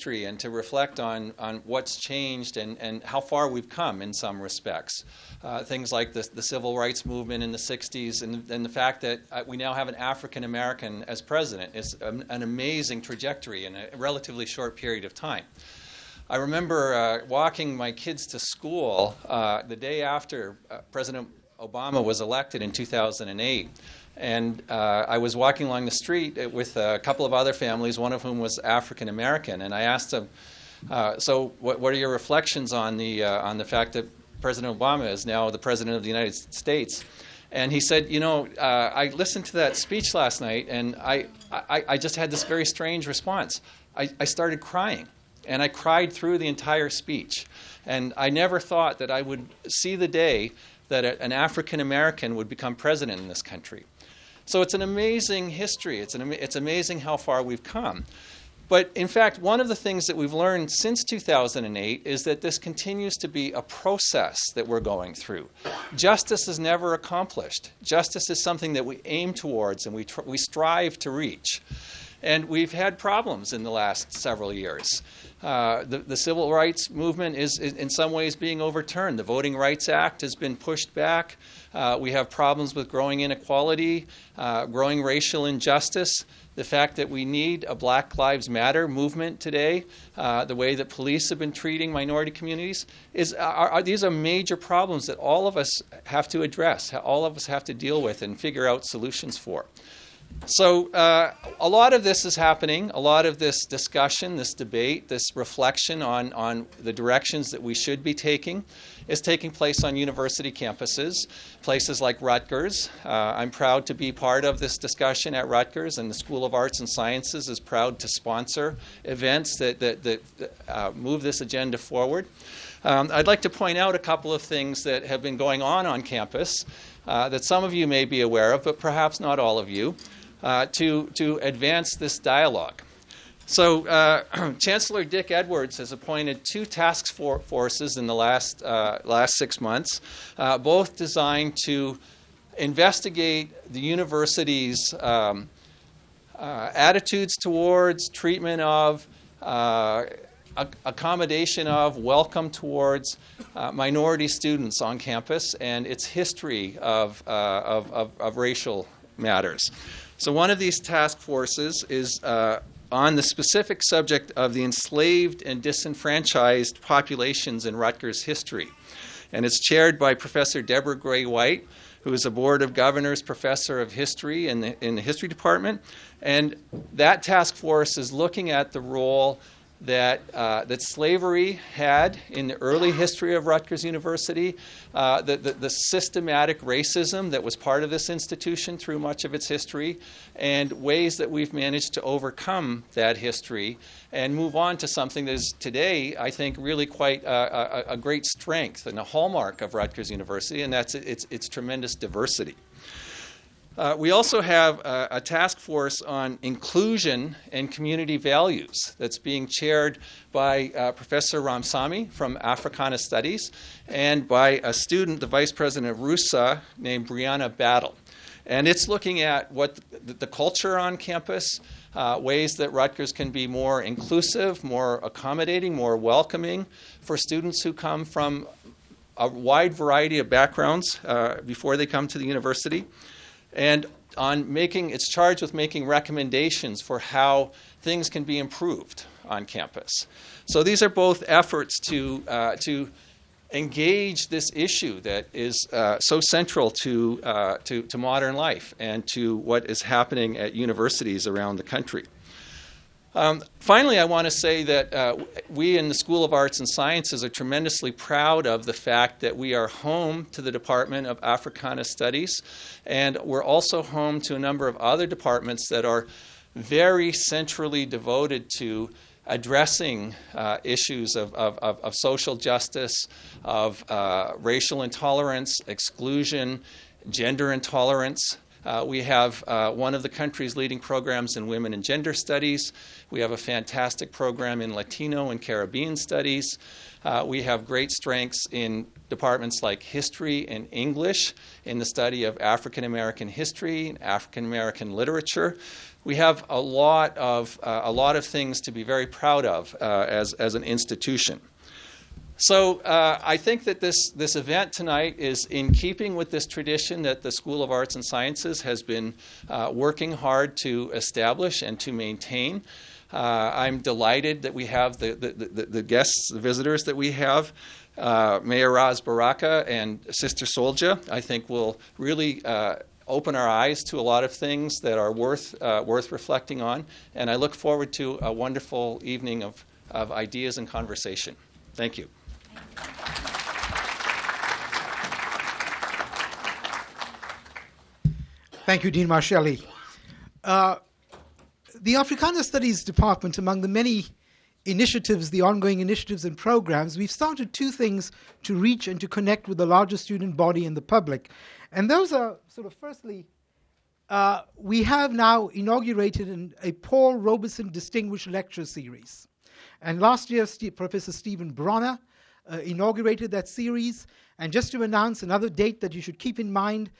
history and to reflect on what's changed and how far we've come in some respects. Things like the civil rights movement in the 60s and the fact that we now have an African American as president is an amazing trajectory in a relatively short period of time. I remember walking my kids to school the day after President Obama was elected in 2008. And I was walking along the street with a couple of other families, one of whom was African American. And I asked them, so what are your reflections on the fact that President Obama is now the President of the United States? And he said, I listened to that speech last night, and I just had this very strange response. I started crying. And I cried through the entire speech. And I never thought that I would see the day that an African American would become president in this country. So it's an amazing history. It's amazing how far we've come. But in fact, one of the things that we've learned since 2008 is that this continues to be a process that we're going through. Justice is never accomplished. Justice is something that we aim towards and we strive to reach. And we've had problems in the last several years. The civil rights movement is in some ways being overturned. The Voting Rights Act has been pushed back. We have problems with growing inequality, growing racial injustice. The fact that we need a Black Lives Matter movement today, the way that police have been treating minority communities, these are major problems that all of us have to address, all of us have to deal with and figure out solutions for. So a lot of this is happening, a lot of this discussion, this debate, this reflection on the directions that we should be taking is taking place on university campuses, places like Rutgers. I'm proud to be part of this discussion at Rutgers, and the School of Arts and Sciences is proud to sponsor events that move this agenda forward. I'd like to point out a couple of things that have been going on campus that some of you may be aware of, but perhaps not all of you, to advance this dialogue. So Chancellor Dick Edwards has appointed 2 task forces in the last 6 months, both designed to investigate the university's attitudes towards, treatment of, accommodation of, welcome towards minority students on campus and its history of racial matters. So one of these task forces is on the specific subject of the enslaved and disenfranchised populations in Rutgers history. And it's chaired by Professor Deborah Gray White, who is a Board of Governors Professor of History in the History Department. And that task force is looking at the role that slavery had in the early history of Rutgers University, the systematic racism that was part of this institution through much of its history, and ways that we've managed to overcome that history and move on to something that is today, I think, really quite a great strength and a hallmark of Rutgers University, and that's its tremendous diversity. We also have a task force on inclusion and community values that's being chaired by Professor Ramsamy from Africana Studies and by a student, the Vice President of RUSA, named Brianna Battle. And it's looking at what the culture on campus, ways that Rutgers can be more inclusive, more accommodating, more welcoming for students who come from a wide variety of backgrounds before they come to the university. And it's charged with making recommendations for how things can be improved on campus. So these are both efforts to engage this issue that is so central to modern life and to what is happening at universities around the country. Finally, I want to say that we in the School of Arts and Sciences are tremendously proud of the fact that we are home to the Department of Africana Studies, and we're also home to a number of other departments that are very centrally devoted to addressing issues of social justice, of racial intolerance, exclusion, gender intolerance. We have one of the country's leading programs in women and gender studies. We have a fantastic program in Latino and Caribbean studies. We have great strengths in departments like history and English, in the study of African American history and African American literature. We have a lot of things to be very proud of as an institution. So I think that this event tonight is in keeping with this tradition that the School of Arts and Sciences has been working hard to establish and to maintain. I'm delighted that we have the guests, the visitors that we have. Mayor Ras Baraka and Sister Solja, I think, will really open our eyes to a lot of things that are worth reflecting on. And I look forward to a wonderful evening of ideas and conversation. Thank you. Thank you, Dean Masschaele. The Africana Studies Department, among the many initiatives, the ongoing initiatives and programs, we've started two things to reach and to connect with the larger student body and the public. And those are sort of, firstly, we have now inaugurated a Paul Robeson Distinguished Lecture Series. And last year, Professor Stephen Bronner inaugurated that series. And just to announce another date that you should keep in mind,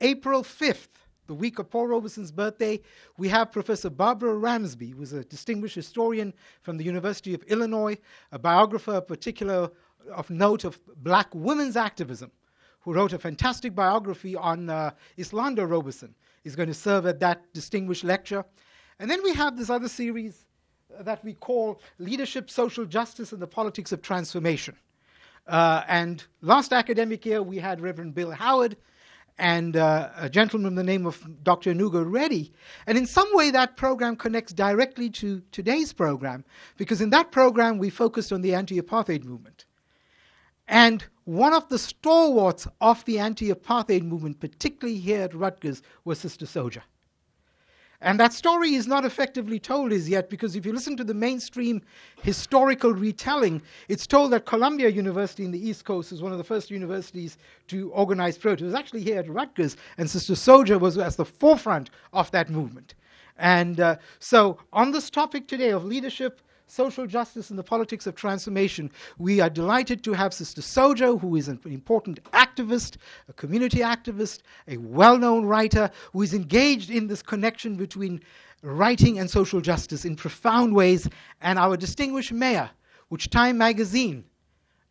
April 5th, the week of Paul Robeson's birthday, we have Professor Barbara Ramsamy, who is a distinguished historian from the University of Illinois, a biographer particular of note of black women's activism, who wrote a fantastic biography on Islanda Robeson, is going to serve at that distinguished lecture. And then we have this other series that we call Leadership, Social Justice, and the Politics of Transformation. And last academic year, we had Reverend Bill Howard and a gentleman by the name of Dr. Anuga Reddy. And in some way, that program connects directly to today's program, because in that program, we focused on the anti-apartheid movement. And one of the stalwarts of the anti-apartheid movement, particularly here at Rutgers, was Sister Solja. And that story is not effectively told as yet, because if you listen to the mainstream historical retelling, it's told that Columbia University in the East Coast is one of the first universities to organize protests. It was actually here at Rutgers, and Sister Solja was at the forefront of that movement. And so on this topic today of leadership, social justice, and the politics of transformation, we are delighted to have Sister Solja, who is an important activist, a community activist, a well-known writer, who is engaged in this connection between writing and social justice in profound ways, and our distinguished mayor, which Time Magazine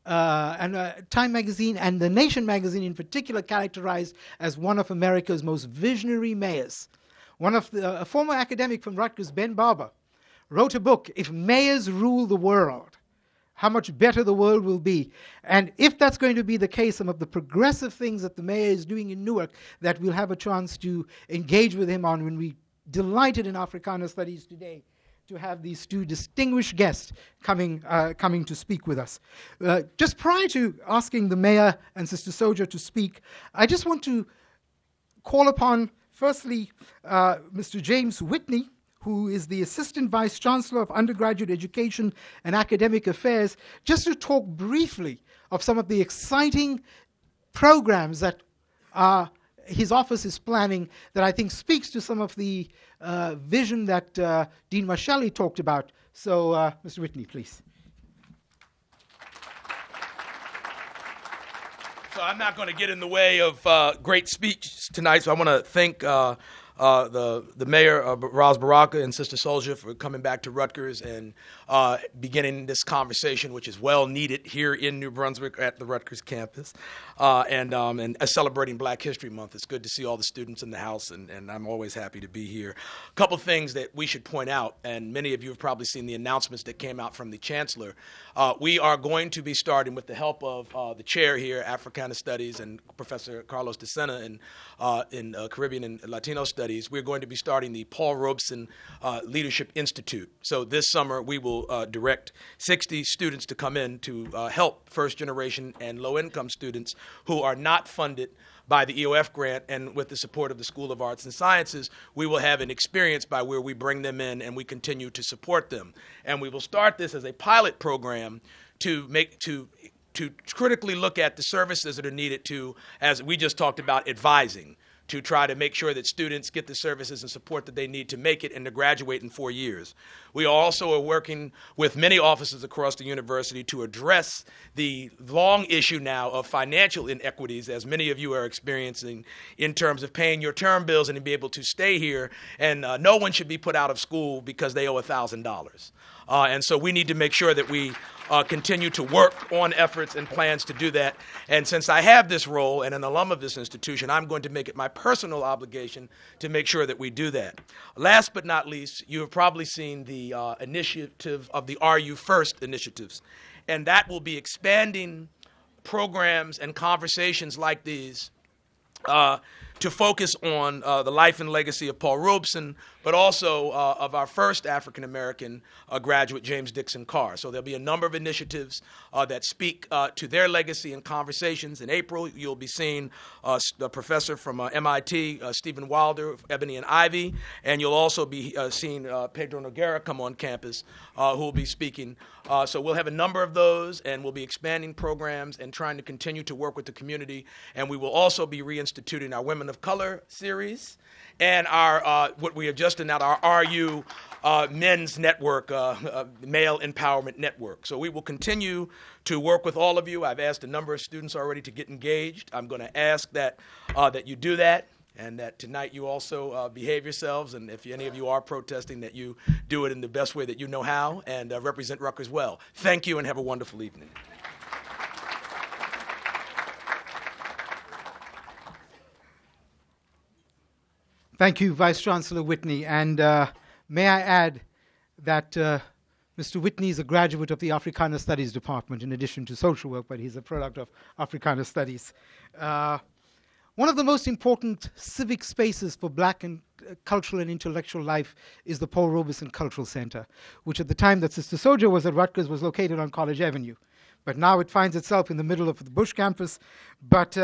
and The Nation magazine in particular characterized as one of America's most visionary mayors. A former academic from Rutgers, Ben Barber, wrote a book, If Mayors Rule the World, How Much Better the World Will Be. And if that's going to be the case, some of the progressive things that the mayor is doing in Newark that we'll have a chance to engage with him on when we delighted in Africana Studies today to have these two distinguished guests coming to speak with us. Just prior to asking the mayor and Sister Solja to speak, I just want to call upon, firstly, Mr. James Whitney, who is the Assistant Vice Chancellor of Undergraduate Education and Academic Affairs, just to talk briefly of some of the exciting programs that his office is planning that I think speaks to some of the vision that Dean Masschaele talked about. So, Mr. Whitney, please. So I'm not going to get in the way of great speech tonight, so I want to thank the mayor, Ras Baraka, and Sister Solja for coming back to Rutgers and beginning this conversation, which is well needed here in New Brunswick at the Rutgers campus, and celebrating Black History Month. It's good to see all the students in the house, and I'm always happy to be here. A couple of things that we should point out, and many of you have probably seen the announcements that came out from the Chancellor. We are going to be starting, with the help of the chair here, Africana Studies, and Professor Carlos de Sena in Caribbean and Latino Studies. We're going to be starting the Paul Robeson Leadership Institute. So this summer, we will direct 60 students to come in to help first-generation and low-income students who are not funded by the EOF grant, and with the support of the School of Arts and Sciences, we will have an experience by where we bring them in and we continue to support them. And we will start this as a pilot program to critically look at the services that are needed to, as we just talked about, advising, to try to make sure that students get the services and support that they need to make it and to graduate in 4 years. We also are working with many offices across the university to address the long issue now of financial inequities, as many of you are experiencing, in terms of paying your term bills and to be able to stay here. And no one should be put out of school because they owe $1,000. And so we need to make sure that we continue to work on efforts and plans to do that. And since I have this role and an alum of this institution, I'm going to make it my personal obligation to make sure that we do that. Last but not least, you have probably seen the initiative of the RU First initiatives. And that will be expanding programs and conversations like these to focus on the life and legacy of Paul Robeson, but also of our first African-American graduate, James Dixon Carr. So there'll be a number of initiatives that speak to their legacy and conversations. In April, you'll be seeing the professor from MIT, Stephen Wilder, of Ebony and Ivy, and you'll also be seeing Pedro Noguera come on campus, who will be speaking. So we'll have a number of those, and we'll be expanding programs and trying to continue to work with the community. And we will also be reinstituting our Women of Color series and our what we have just announced, our RU Men's Network, Male Empowerment Network. So we will continue to work with all of you. I've asked a number of students already to get engaged. I'm going to ask that you do that, and that tonight you also behave yourselves, and if any of you are protesting, that you do it in the best way that you know how and represent Rutgers well. Thank you, and have a wonderful evening. Thank you, Vice Chancellor Whitney. And may I add that Mr. Whitney is a graduate of the Africana Studies Department in addition to social work, but he's a product of Africana Studies. One of the most important civic spaces for black and cultural and intellectual life is the Paul Robeson Cultural Center, which at the time that Sister Soja was at Rutgers was located on College Avenue. But now it finds itself in the middle of the Bush campus. But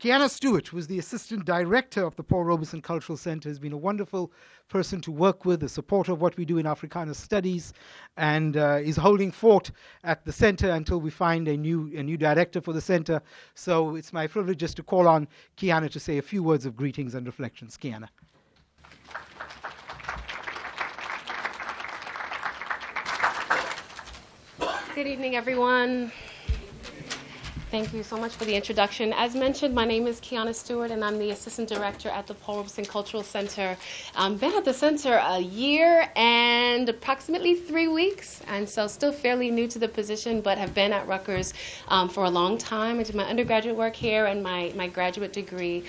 Kiyana Stewart, who is the assistant director of the Paul Robeson Cultural Center, has been a wonderful person to work with, a supporter of what we do in Africana Studies, and is holding fort at the center until we find a new director for the center. So it's my privilege just to call on Kiyana to say a few words of greetings and reflections. Kiyana. Good evening, everyone. Thank you so much for the introduction. As mentioned, my name is Kiyana Stewart, and I'm the Assistant Director at the Paul Robeson Cultural Center. Been at the center a year and approximately 3 weeks, and so still fairly new to the position, but have been at Rutgers for a long time. I did my undergraduate work here and my graduate degree.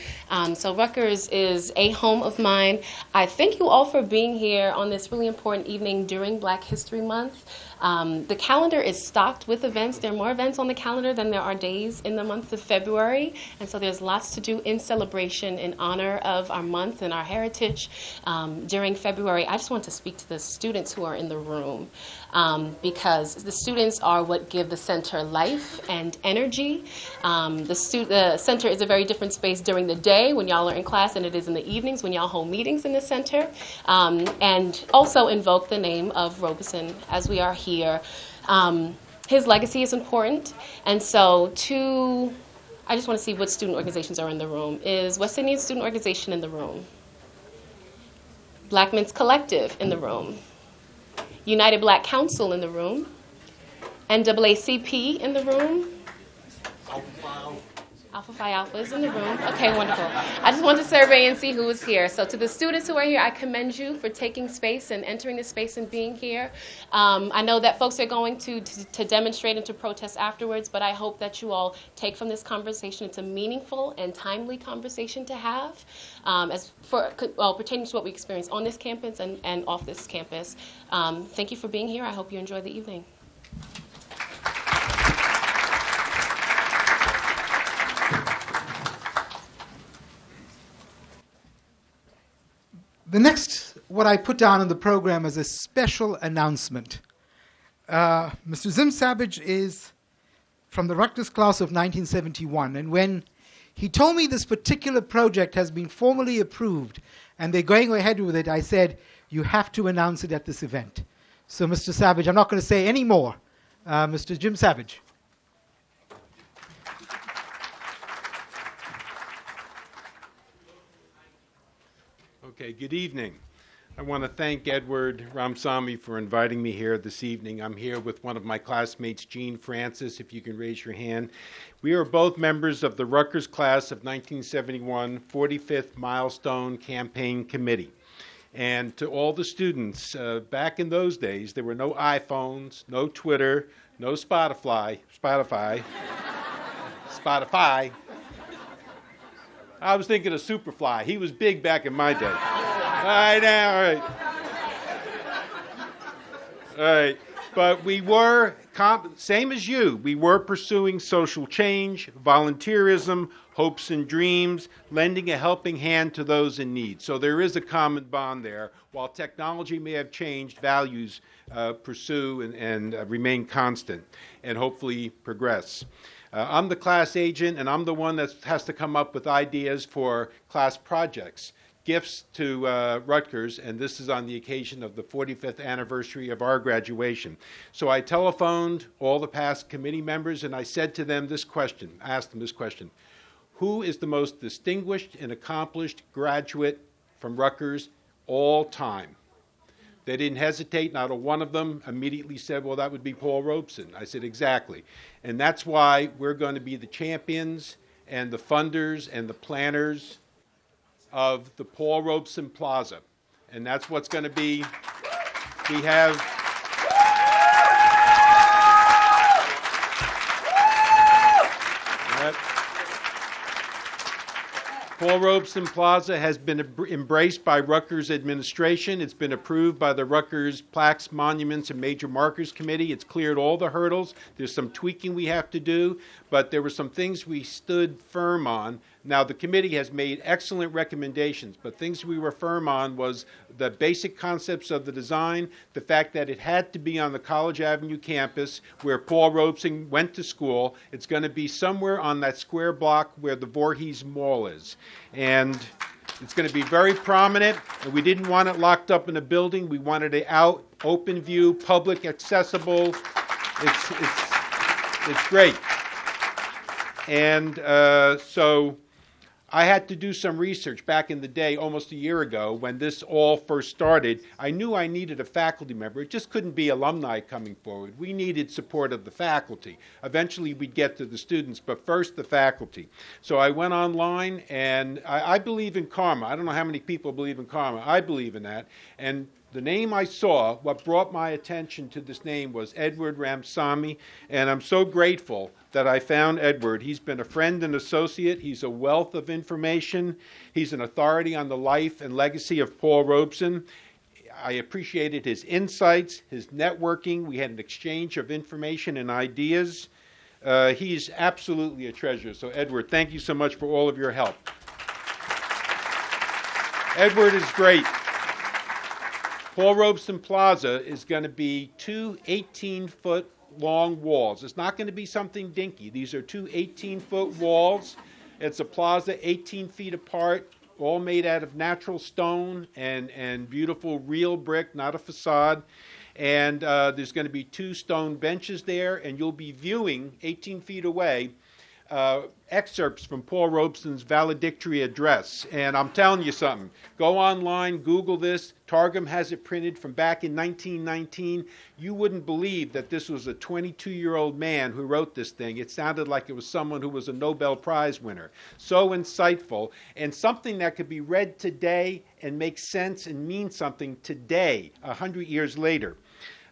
So Rutgers is a home of mine. I thank you all for being here on this really important evening during Black History Month. The calendar is stocked with events. There are more events on the calendar than there are days in the month of February, and so there's lots to do in celebration in honor of our month and our heritage during February. I just want to speak to the students who are in the room because the students are what give the center life and energy. The center is a very different space during the day when y'all are in class than it is in the evenings when y'all hold meetings in the center, and also invoke the name of Robeson as we are here. His legacy is important, and so I just want to see what student organizations are in the room. Is West Indian Student Organization in the room? Black Men's Collective in the room? United Black Council in the room? NAACP in the room? Alpha Phi Alpha is in the room. Okay, wonderful. I just wanted to survey and see who was here. So to the students who are here, I commend you for taking space and entering this space and being here. I know that folks are going to demonstrate and to protest afterwards, but I hope that you all take from this conversation it's a meaningful and timely conversation to have pertaining to what we experience on this campus and off this campus. Thank you for being here. I hope you enjoy the evening. The next, what I put down in the program as a special announcement. Mr. Zim Savage is from the Rutgers class of 1971, and when he told me this particular project has been formally approved and they're going ahead with it, I said, you have to announce it at this event. So Mr. Savage, I'm not going to say any more. Mr. Jim Savage. Okay, good evening. I want to thank Edward Ramsamy for inviting me here this evening. I'm here with one of my classmates, Gene Francis, if you can raise your hand. We are both members of the Rutgers class of 1971 45th Milestone Campaign Committee. And to all the students, back in those days, there were no iPhones, no Twitter, no Spotify. I was thinking of Superfly. He was big back in my day. All right. All right. But we were, same as you, we were pursuing social change, volunteerism, hopes and dreams, lending a helping hand to those in need. So there is a common bond there. While technology may have changed, values pursue and remain constant and hopefully progress. I'm the class agent, and I'm the one that has to come up with ideas for class projects, gifts to Rutgers, and this is on the occasion of the 45th anniversary of our graduation. So I telephoned all the past committee members, and I said to them this question, asked them this question: who is the most distinguished and accomplished graduate from Rutgers all time? They didn't hesitate. Not a one of them immediately said, well, that would be Paul Robeson. I said, exactly. And that's why we're going to be the champions and the funders and the planners of the Paul Robeson Plaza. And that's what's going to be. We have Paul Robeson Plaza has been embraced by Rutgers administration. It's been approved by the Rutgers Plaques, Monuments, and Major Markers Committee. It's cleared all the hurdles. There's some tweaking we have to do, but there were some things we stood firm on. Now, the committee has made excellent recommendations, but things we were firm on was the basic concepts of the design, the fact that it had to be on the College Avenue campus where Paul Robeson went to school. It's going to be somewhere on that square block where the Voorhees Mall is. And it's going to be very prominent, and we didn't want it locked up in a building. We wanted it out, open view, public, accessible. It's great. And so I had to do some research back in the day, almost a year ago, when this all first started. I knew I needed a faculty member. It just couldn't be alumni coming forward. We needed support of the faculty. Eventually, we'd get to the students, but first the faculty. So I went online, and I believe in karma. I don't know how many people believe in karma. I believe in that. And the name I saw, what brought my attention to this name was Edward Ramsamy, and I'm so grateful that I found Edward. He's been a friend and associate. He's a wealth of information. He's an authority on the life and legacy of Paul Robeson. I appreciated his insights, his networking. We had an exchange of information and ideas. He's absolutely a treasure. So, Edward, thank you so much for all of your help. Edward is great. Paul Robeson Plaza is going to be two 18-foot long walls. It's not going to be something dinky. These are two 18-foot walls. It's a plaza 18 feet apart, all made out of natural stone and beautiful real brick, not a facade. And there's going to be two stone benches there, and you'll be viewing 18 feet away excerpts from Paul Robeson's valedictory address. And I'm telling you something. Go online, Google this. Targum has it printed from back in 1919. You wouldn't believe that this was a 22-year-old man who wrote this thing. It sounded like it was someone who was a Nobel Prize winner. So insightful, and something that could be read today and make sense and mean something today, 100 years later.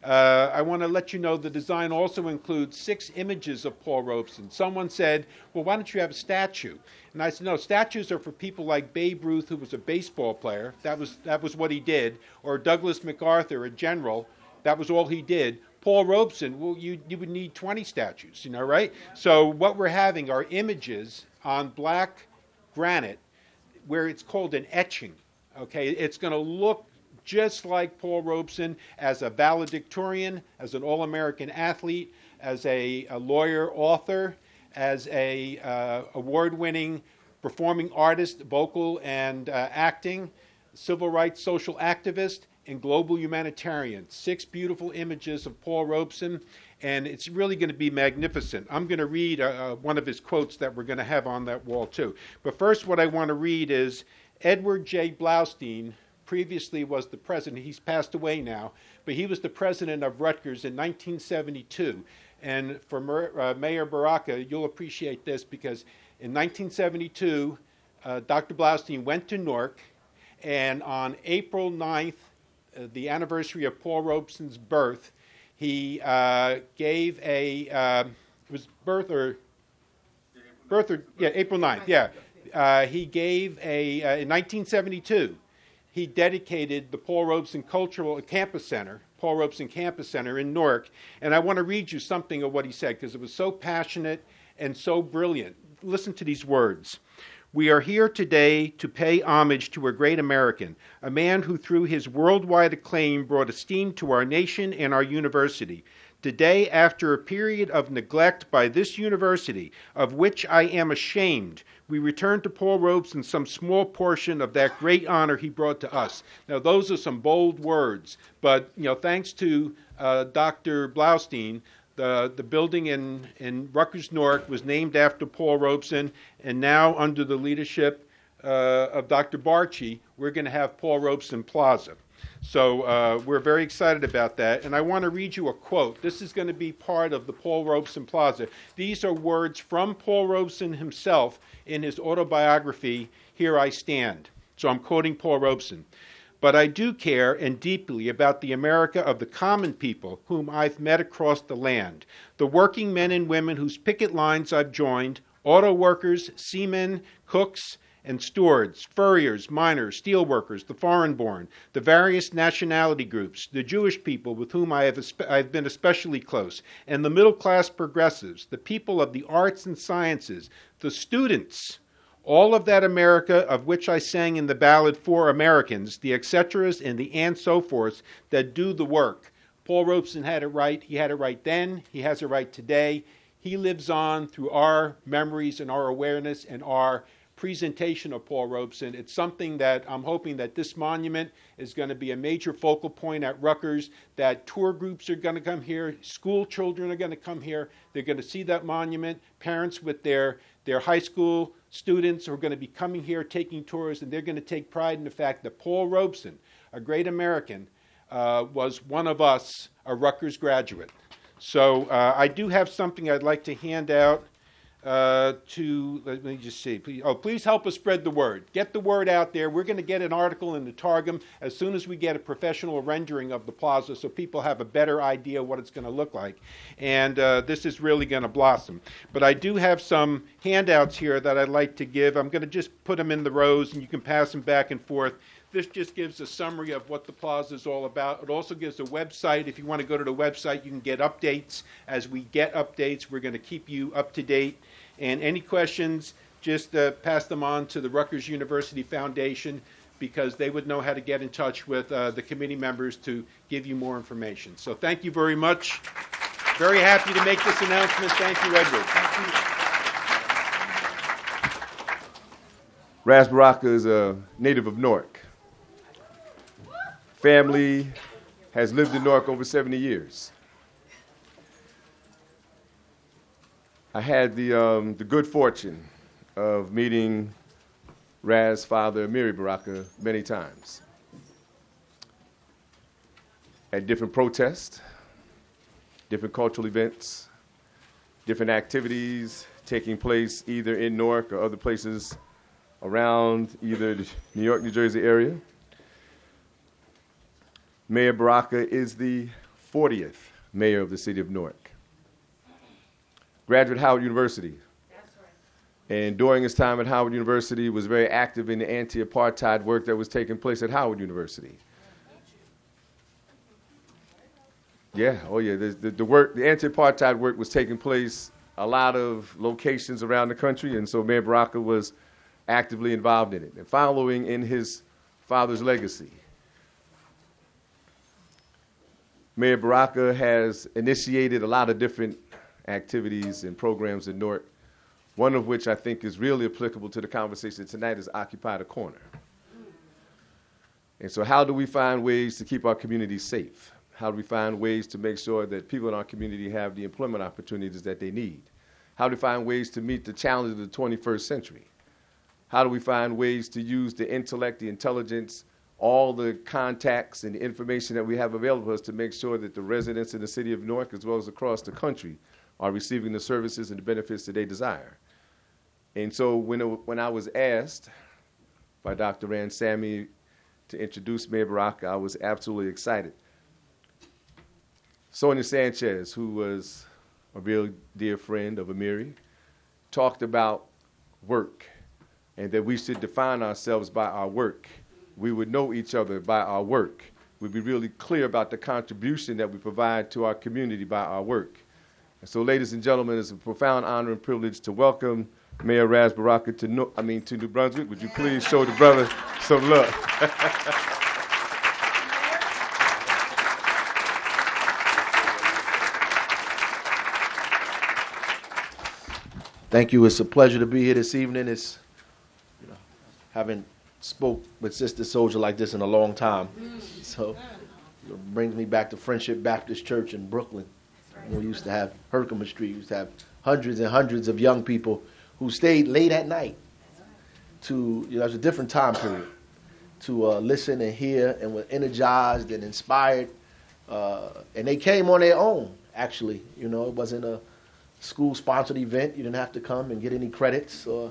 I want to let you know the design also includes 6 images of Paul Robeson. Someone said, well, why don't you have a statue? And I said, no, statues are for people like Babe Ruth, who was a baseball player. That was what he did. Or Douglas MacArthur, a general. That was all he did. Paul Robeson, well, you would need 20 statues, right? So what we're having are images on black granite where it's called an etching. Okay, it's going to look just like Paul Robeson as a valedictorian, as an All-American athlete, as a lawyer, author, as a award-winning performing artist, vocal and acting, civil rights social activist, and global humanitarian. 6 beautiful images of Paul Robeson, and it's really going to be magnificent. I'm going to read one of his quotes that we're going to have on that wall too. But first, what I want to read is Edward J. Blaustein previously was the president. He's passed away now, but he was the president of Rutgers in 1972. And for Mayor Baraka, you'll appreciate this because in 1972, Dr. Blaustein went to Newark, and on April 9th, the anniversary of Paul Robeson's birth, he gave a, April 9th, yeah. He gave in 1972, he dedicated the Paul Robeson Cultural Campus Center, Paul Robeson Campus Center in Newark, and I want to read you something of what he said because it was so passionate and so brilliant. Listen to these words. We are here today to pay homage to a great American, a man who through his worldwide acclaim brought esteem to our nation and our university. Today, after a period of neglect by this university, of which I am ashamed, we return to Paul Robeson some small portion of that great honor he brought to us. Now, those are some bold words, but thanks to Dr. Blaustein, the building in Rutgers, Newark was named after Paul Robeson, and now under the leadership of Dr. Barchi, we're going to have Paul Robeson Plaza. So we're very excited about that, and I want to read you a quote. This is going to be part of the Paul Robeson Plaza. These are words from Paul Robeson himself in his autobiography, Here I Stand. So I'm quoting Paul Robeson. But I do care and deeply about the America of the common people whom I've met across the land, the working men and women whose picket lines I've joined, auto workers, seamen, cooks, and stewards, furriers, miners, steel workers, the foreign-born, the various nationality groups, the Jewish people with whom I've been especially close, and the middle-class progressives, the people of the arts and sciences, the students, all of that America of which I sang in the ballad For Americans, the et ceteras and the and so forths that do the work. Paul Robeson had it right. He had it right then. He has it right today. He lives on through our memories and our awareness and our presentation of Paul Robeson. It's something that I'm hoping that this monument is going to be a major focal point at Rutgers, that tour groups are going to come here, school children are going to come here, they're going to see that monument, parents with their high school students are going to be coming here taking tours, and they're going to take pride in the fact that Paul Robeson, a great American, was one of us, a Rutgers graduate. So I do have something I'd like to hand out let me just see. Please help us spread the word. Get the word out there. We're going to get an article in the Targum as soon as we get a professional rendering of the plaza so people have a better idea what it's going to look like. And this is really going to blossom. But I do have some handouts here that I'd like to give. I'm going to just put them in the rows, and you can pass them back and forth. This just gives a summary of what the plaza is all about. It also gives a website. If you want to go to the website, you can get updates. As we get updates, we're going to keep you up to date. And any questions, just pass them on to the Rutgers University Foundation because they would know how to get in touch with the committee members to give you more information. So thank you very much. Very happy to make this announcement. Thank you, Edward. Ras Baraka is a native of Newark. Family has lived in Newark over 70 years. I had the good fortune of meeting Raz's father, Miri Baraka, many times at different protests, different cultural events, different activities taking place either in Newark or other places around either the New York, New Jersey area. Mayor Baraka is the 40th mayor of the city of Newark. Graduate Howard University. That's right. And during his time at Howard University was very active in the anti-apartheid work that was taking place at Howard University. Yeah, oh yeah, the anti-apartheid work was taking place a lot of locations around the country, and so Mayor Baraka was actively involved in it. And following in his father's legacy, Mayor Baraka has initiated a lot of different activities and programs in Newark, one of which I think is really applicable to the conversation tonight is Occupy the Corner. And so how do we find ways to keep our communities safe? How do we find ways to make sure that people in our community have the employment opportunities that they need? How do we find ways to meet the challenges of the 21st century? How do we find ways to use the intellect, the intelligence, all the contacts and the information that we have available to us to make sure that the residents in the city of Newark, as well as across the country, are receiving the services and the benefits that they desire? And so when I was asked by Dr. Ramsamy to introduce Mayor Baraka, I was absolutely excited. Sonia Sanchez, who was a real dear friend of Amiri, talked about work and that we should define ourselves by our work. We would know each other by our work. We'd be really clear about the contribution that we provide to our community by our work. And so, ladies and gentlemen, it's a profound honor and privilege to welcome Mayor Ras Baraka to New Brunswick. Would you please show the brother some love? Thank you. It's a pleasure to be here this evening. It's, haven't spoke with Sister Soldier like this in a long time. So it brings me back to Friendship Baptist Church in Brooklyn. We used to have Herkimer Street. We used to have hundreds and hundreds of young people who stayed late at night to, it was a different time period, to listen and hear, and were energized and inspired. And they came on their own, actually. It wasn't a school-sponsored event. You didn't have to come and get any credits. Or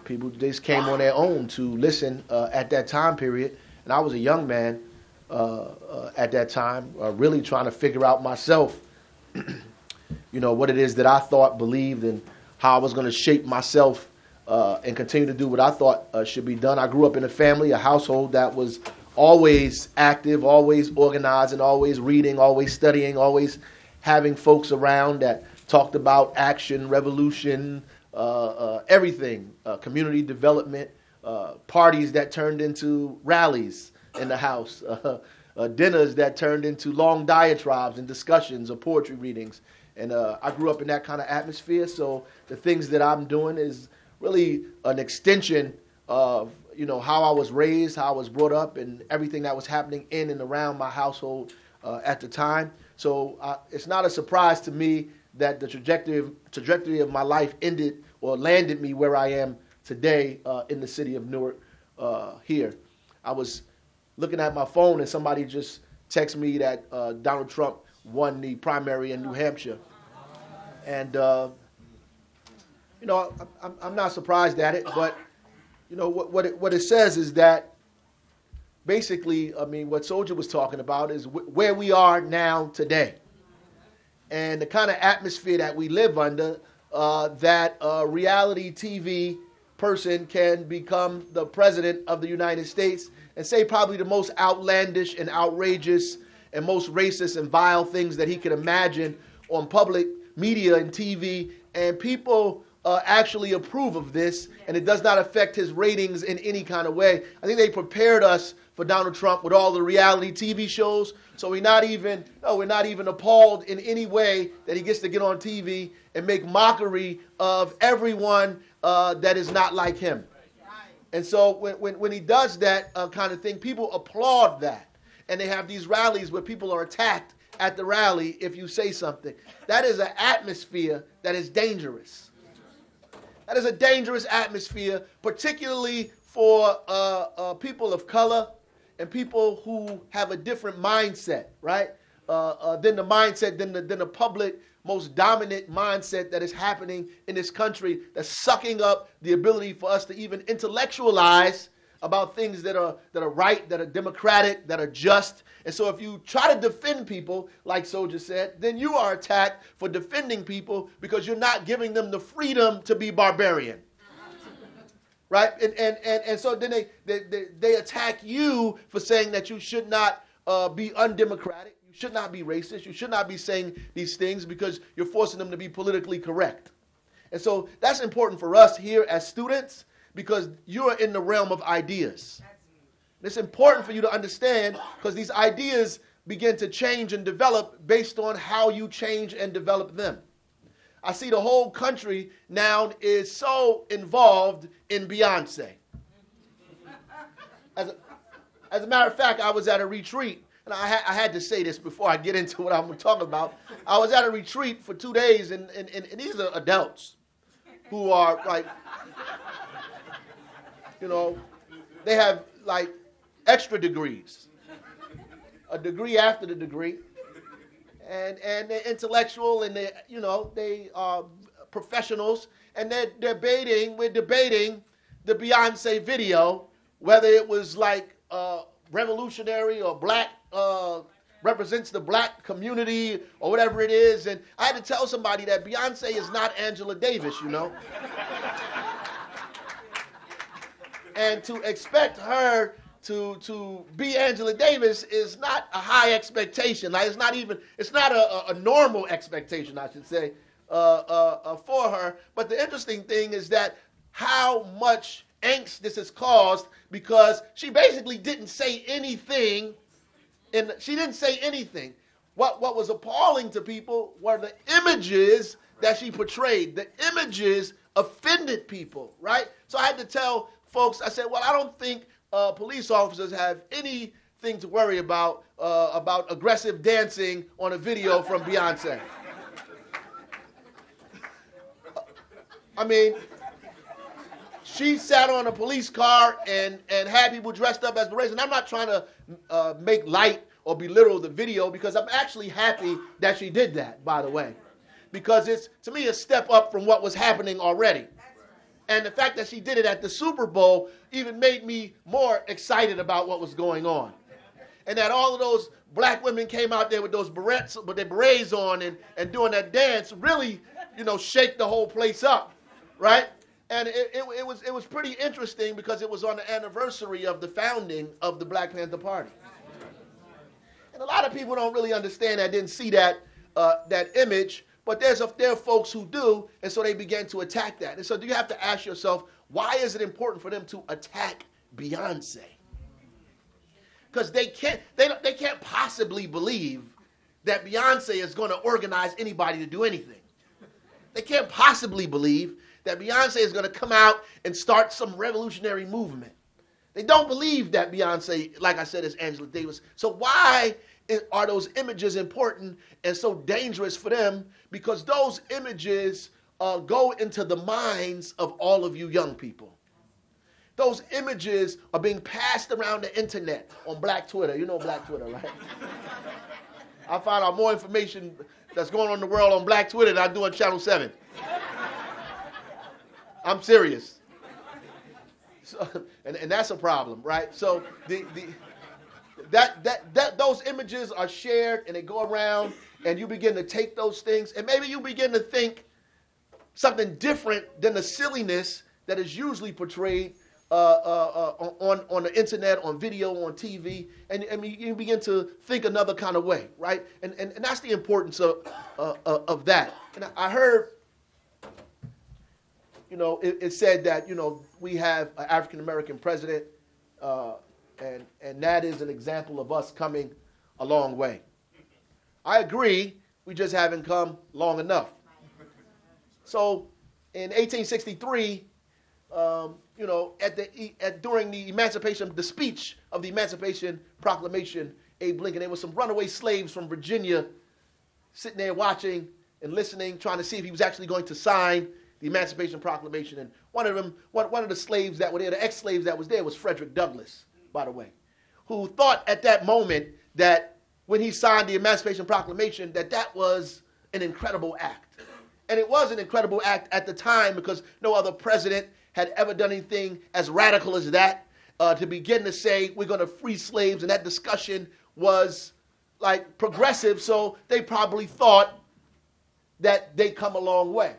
people just came on their own to listen at that time period. And I was a young man at that time, really trying to figure out myself, what it is that I thought, believed, and how I was going to shape myself and continue to do what I thought should be done. I grew up in a family, a household that was always active, always organized, and always reading, always studying, always having folks around that talked about action, revolution, everything, community development, parties that turned into rallies in the house, dinners that turned into long diatribes and discussions or poetry readings. And I grew up in that kind of atmosphere, so the things that I'm doing is really an extension of how I was raised, how I was brought up, and everything that was happening in and around my household at the time. So it's not a surprise to me that the trajectory of my life ended or landed me where I am today in the city of Newark here. I was looking at my phone and somebody just texted me that Donald Trump won the primary in New Hampshire. And, I'm not surprised at it, but, what it says is that basically, what Soldier was talking about is where we are now today. And the kind of atmosphere that we live under, that a reality TV person can become the president of the United States and say probably the most outlandish and outrageous and most racist and vile things that he could imagine on public media and TV, and people actually approve of this, and it does not affect his ratings in any kind of way. I think they prepared us for Donald Trump with all the reality TV shows, so we're not even appalled in any way that he gets to get on TV and make mockery of everyone that is not like him. And so when he does that kind of thing, people applaud that. And they have these rallies where people are attacked at the rally if you say something. That is an atmosphere that is dangerous. That is a dangerous atmosphere, particularly for people of color and people who have a different mindset, right? Than the public, most dominant mindset that is happening in this country, that's sucking up the ability for us to even intellectualize about things that are right, that are democratic, that are just. And so if you try to defend people, like Soldier said, then you are attacked for defending people because you're not giving them the freedom to be barbarian. Right? And so then they attack you for saying that you should not be undemocratic, you should not be racist, you should not be saying these things because you're forcing them to be politically correct. And so that's important for us here as students, because you're in the realm of ideas. It's important for you to understand because these ideas begin to change and develop based on how you change and develop them. I see the whole country now is so involved in Beyonce. As a matter of fact, I was at a retreat, and I had to say this before I get into what I'm going to talk about. I was at a retreat for 2 days, and these are adults who are like, they have like extra degrees, a degree after the degree, and they're intellectual, and they are professionals, and we're debating the Beyonce video, whether it was like revolutionary or black, represents the black community or whatever it is. And I had to tell somebody that Beyonce is not Angela Davis, And to expect her to be Angela Davis is not a high expectation. Like it's not a normal expectation, I should say, for her. But the interesting thing is that how much angst this has caused, because she basically didn't say anything. She didn't say anything. What was appalling to people were the images that she portrayed. The images offended people, right? So I had to tell folks, I said, well, I don't think police officers have anything to worry about aggressive dancing on a video from Beyonce. I mean, she sat on a police car and had people dressed up as berets. And I'm not trying to make light or belittle the video, because I'm actually happy that she did that, by the way. Because it's, to me, a step up from what was happening already. And the fact that she did it at the Super Bowl even made me more excited about what was going on. And that all of those black women came out there with those berets, with their berets on and doing that dance really, shake the whole place up, right? And it was pretty interesting, because it was on the anniversary of the founding of the Black Panther Party. And a lot of people don't really understand that, didn't see that image, but there are folks who do, and so they began to attack that. And so you have to ask yourself, why is it important for them to attack Beyonce? Because they can't possibly believe that Beyonce is going to organize anybody to do anything. They can't possibly believe that Beyonce is going to come out and start some revolutionary movement. They don't believe that Beyonce, like I said, is Angela Davis. So why are those images important and so dangerous for them? Because those images go into the minds of all of you young people. Those images are being passed around the internet on Black Twitter. You know Black Twitter, right? I find out more information that's going on in the world on Black Twitter than I do on Channel 7. I'm serious. So, and that's a problem, right? So those images are shared and they go around, and you begin to take those things, and maybe you begin to think something different than the silliness that is usually portrayed on the internet, on video, on TV, and you begin to think another kind of way, right? And that's the importance of that. And I heard, it said that, we have an African-American president, and that is an example of us coming a long way. I agree, we just haven't come long enough. So in 1863, during the speech of the Emancipation Proclamation, Abe Lincoln, there were some runaway slaves from Virginia sitting there watching and listening, trying to see if he was actually going to sign the Emancipation Proclamation. And one of the slaves that were there, the ex-slaves that was there, was Frederick Douglass, by the way, who thought at that moment that when he signed the Emancipation Proclamation that was an incredible act. And it was an incredible act at the time, because no other president had ever done anything as radical as that, to begin to say we're going to free slaves. And that discussion was like progressive, so they probably thought that they'd come a long way,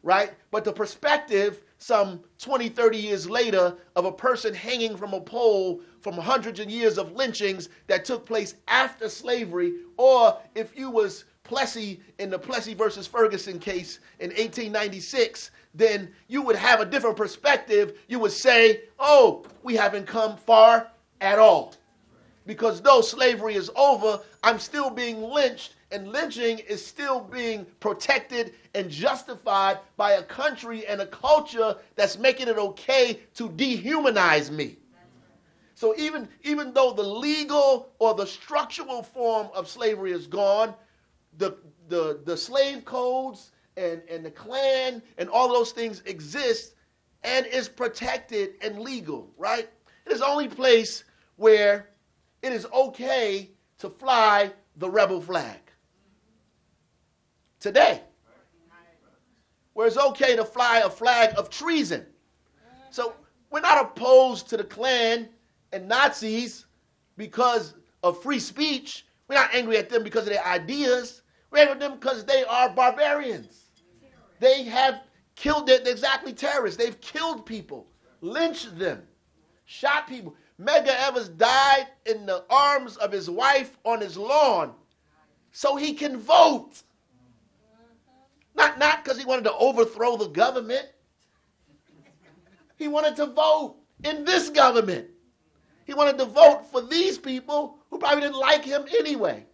right? But the perspective some 20, 30 years later of a person hanging from a pole from hundreds of years of lynchings that took place after slavery, or if you was Plessy in the Plessy versus Ferguson case in 1896, then you would have a different perspective. You would say, oh, we haven't come far at all. Because though slavery is over, I'm still being lynched, and lynching is still being protected and justified by a country and a culture that's making it okay to dehumanize me. So even though the legal or the structural form of slavery is gone, the slave codes and the Klan and all those things exist and is protected and legal, right? It is the only place where it is okay to fly the rebel flag. Today. Where it's okay to fly a flag of treason. So we're not opposed to the Klan and Nazis because of free speech. We're not angry at them because of their ideas. We're angry at them because they are barbarians. They have killed it. They're exactly terrorists. They've killed people, lynched them, shot people. Medgar Evers died in the arms of his wife on his lawn so he can vote. Not because he wanted to overthrow the government. He wanted to vote in this government. He wanted to vote for these people who probably didn't like him anyway.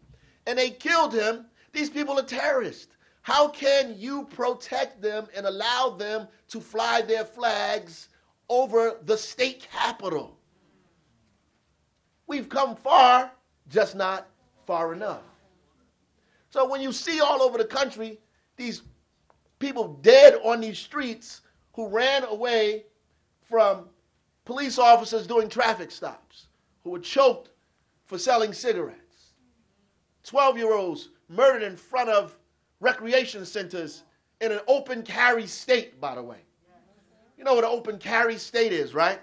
And they killed him. These people are terrorists. How can you protect them and allow them to fly their flags over the state capitol? We've come far, just not far enough. So when you see all over the country these people dead on these streets who ran away from police officers doing traffic stops, who were choked for selling cigarettes, 12-year-olds murdered in front of recreation centers in an open carry state, by the way. You know what an open carry state is, right?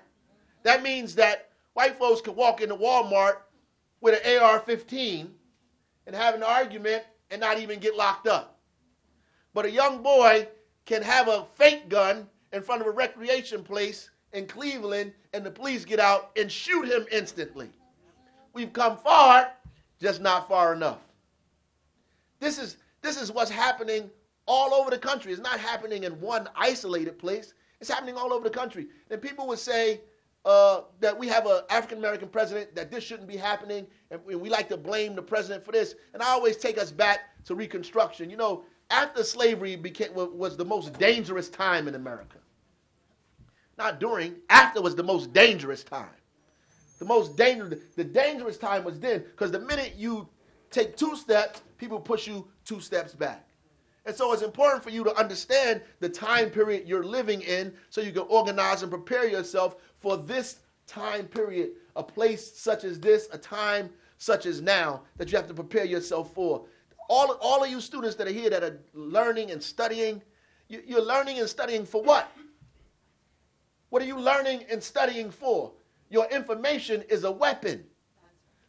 That means that white folks could walk into Walmart with an AR-15 and have an argument and not even get locked up. But a young boy can have a fake gun in front of a recreation place in Cleveland and the police get out and shoot him instantly. We've come far, just not far enough. This is what's happening all over the country. It's not happening in one isolated place. It's happening all over the country. And people would say that we have an African-American president, that this shouldn't be happening, and we like to blame the president for this. And I always take us back to Reconstruction. You know, after slavery was the most dangerous time in America. Not during, after was the most dangerous time. The dangerous time was then, because the minute you take 2 steps, people push you 2 steps back. And so it's important for you to understand the time period you're living in so you can organize and prepare yourself for this time period, a place such as this, a time such as now that you have to prepare yourself for. All of you students that are here that are learning and studying, you're learning and studying for what? What are you learning and studying for? Your information is a weapon.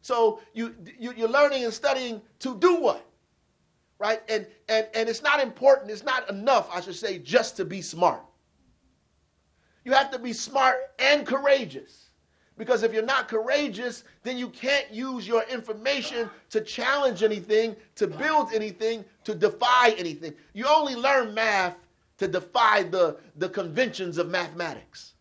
So you're learning and studying to do what? Right? And it's not important, it's not enough, I should say, just to be smart. You have to be smart and courageous. Because if you're not courageous, then you can't use your information to challenge anything, to build anything, to defy anything. You only learn math to defy the conventions of mathematics.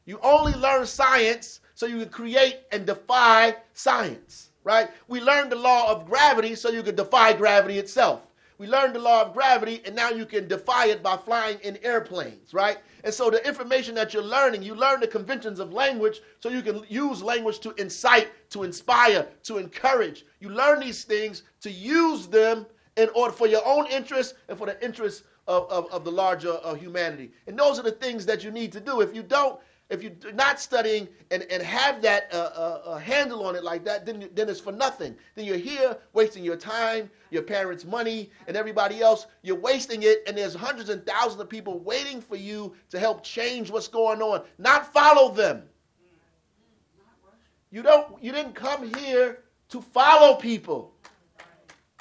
You only learn science so you can create and defy science, right? We learned the law of gravity so you can defy gravity itself. We learned the law of gravity, and now you can defy it by flying in airplanes, right? And so the information that you're learning, you learn the conventions of language so you can use language to incite, to inspire, to encourage. You learn these things to use them in order for your own interests and for the interests of the larger humanity. And those are the things that you need to do. If you're not studying and have that handle on it like that, then it's for nothing. Then you're here wasting your time, your parents' money, and everybody else. You're wasting it, and there's hundreds and thousands of people waiting for you to help change what's going on, not follow them. You didn't come here to follow people,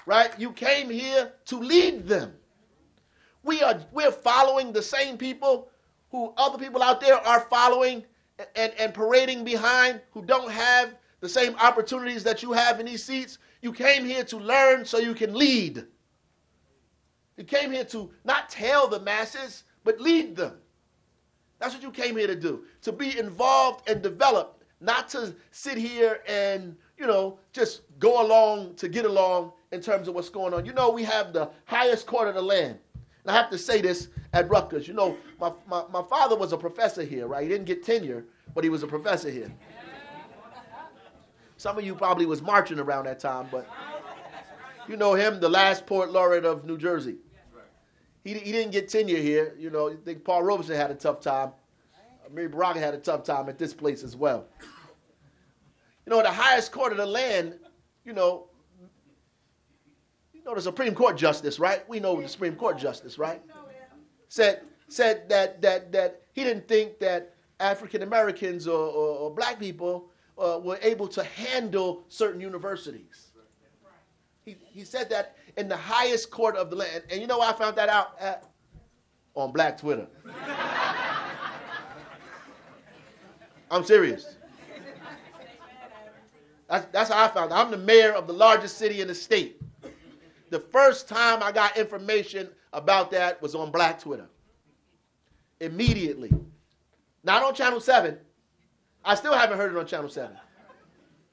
right? You came here to lead them. We're following the same people who other people out there are following and parading behind, who don't have the same opportunities that you have in these seats. You came here to learn so you can lead. You came here to not tell the masses, but lead them. That's what you came here to do, to be involved and develop, not to sit here and, just go along to get along in terms of what's going on. We have the highest court of the land. And I have to say this at Rutgers. My father was a professor here, right? He didn't get tenure, but he was a professor here. Some of you probably was marching around that time, but you know him, the last poet laureate of New Jersey. He didn't get tenure here. You know, I think Paul Robeson had a tough time. Ras Baraka had a tough time at this place as well. You know, the highest court of the land, you know the Supreme Court justice, right? We know the Supreme Court justice, right? Said that he didn't think that African Americans or black people were able to handle certain universities. He said that in the highest court of the land. And you know where I found that out? On Black Twitter. I'm serious. That's how I found it. I'm the mayor of the largest city in the state. The first time I got information about that was on Black Twitter. Immediately. Not on Channel 7. I still haven't heard it on Channel 7.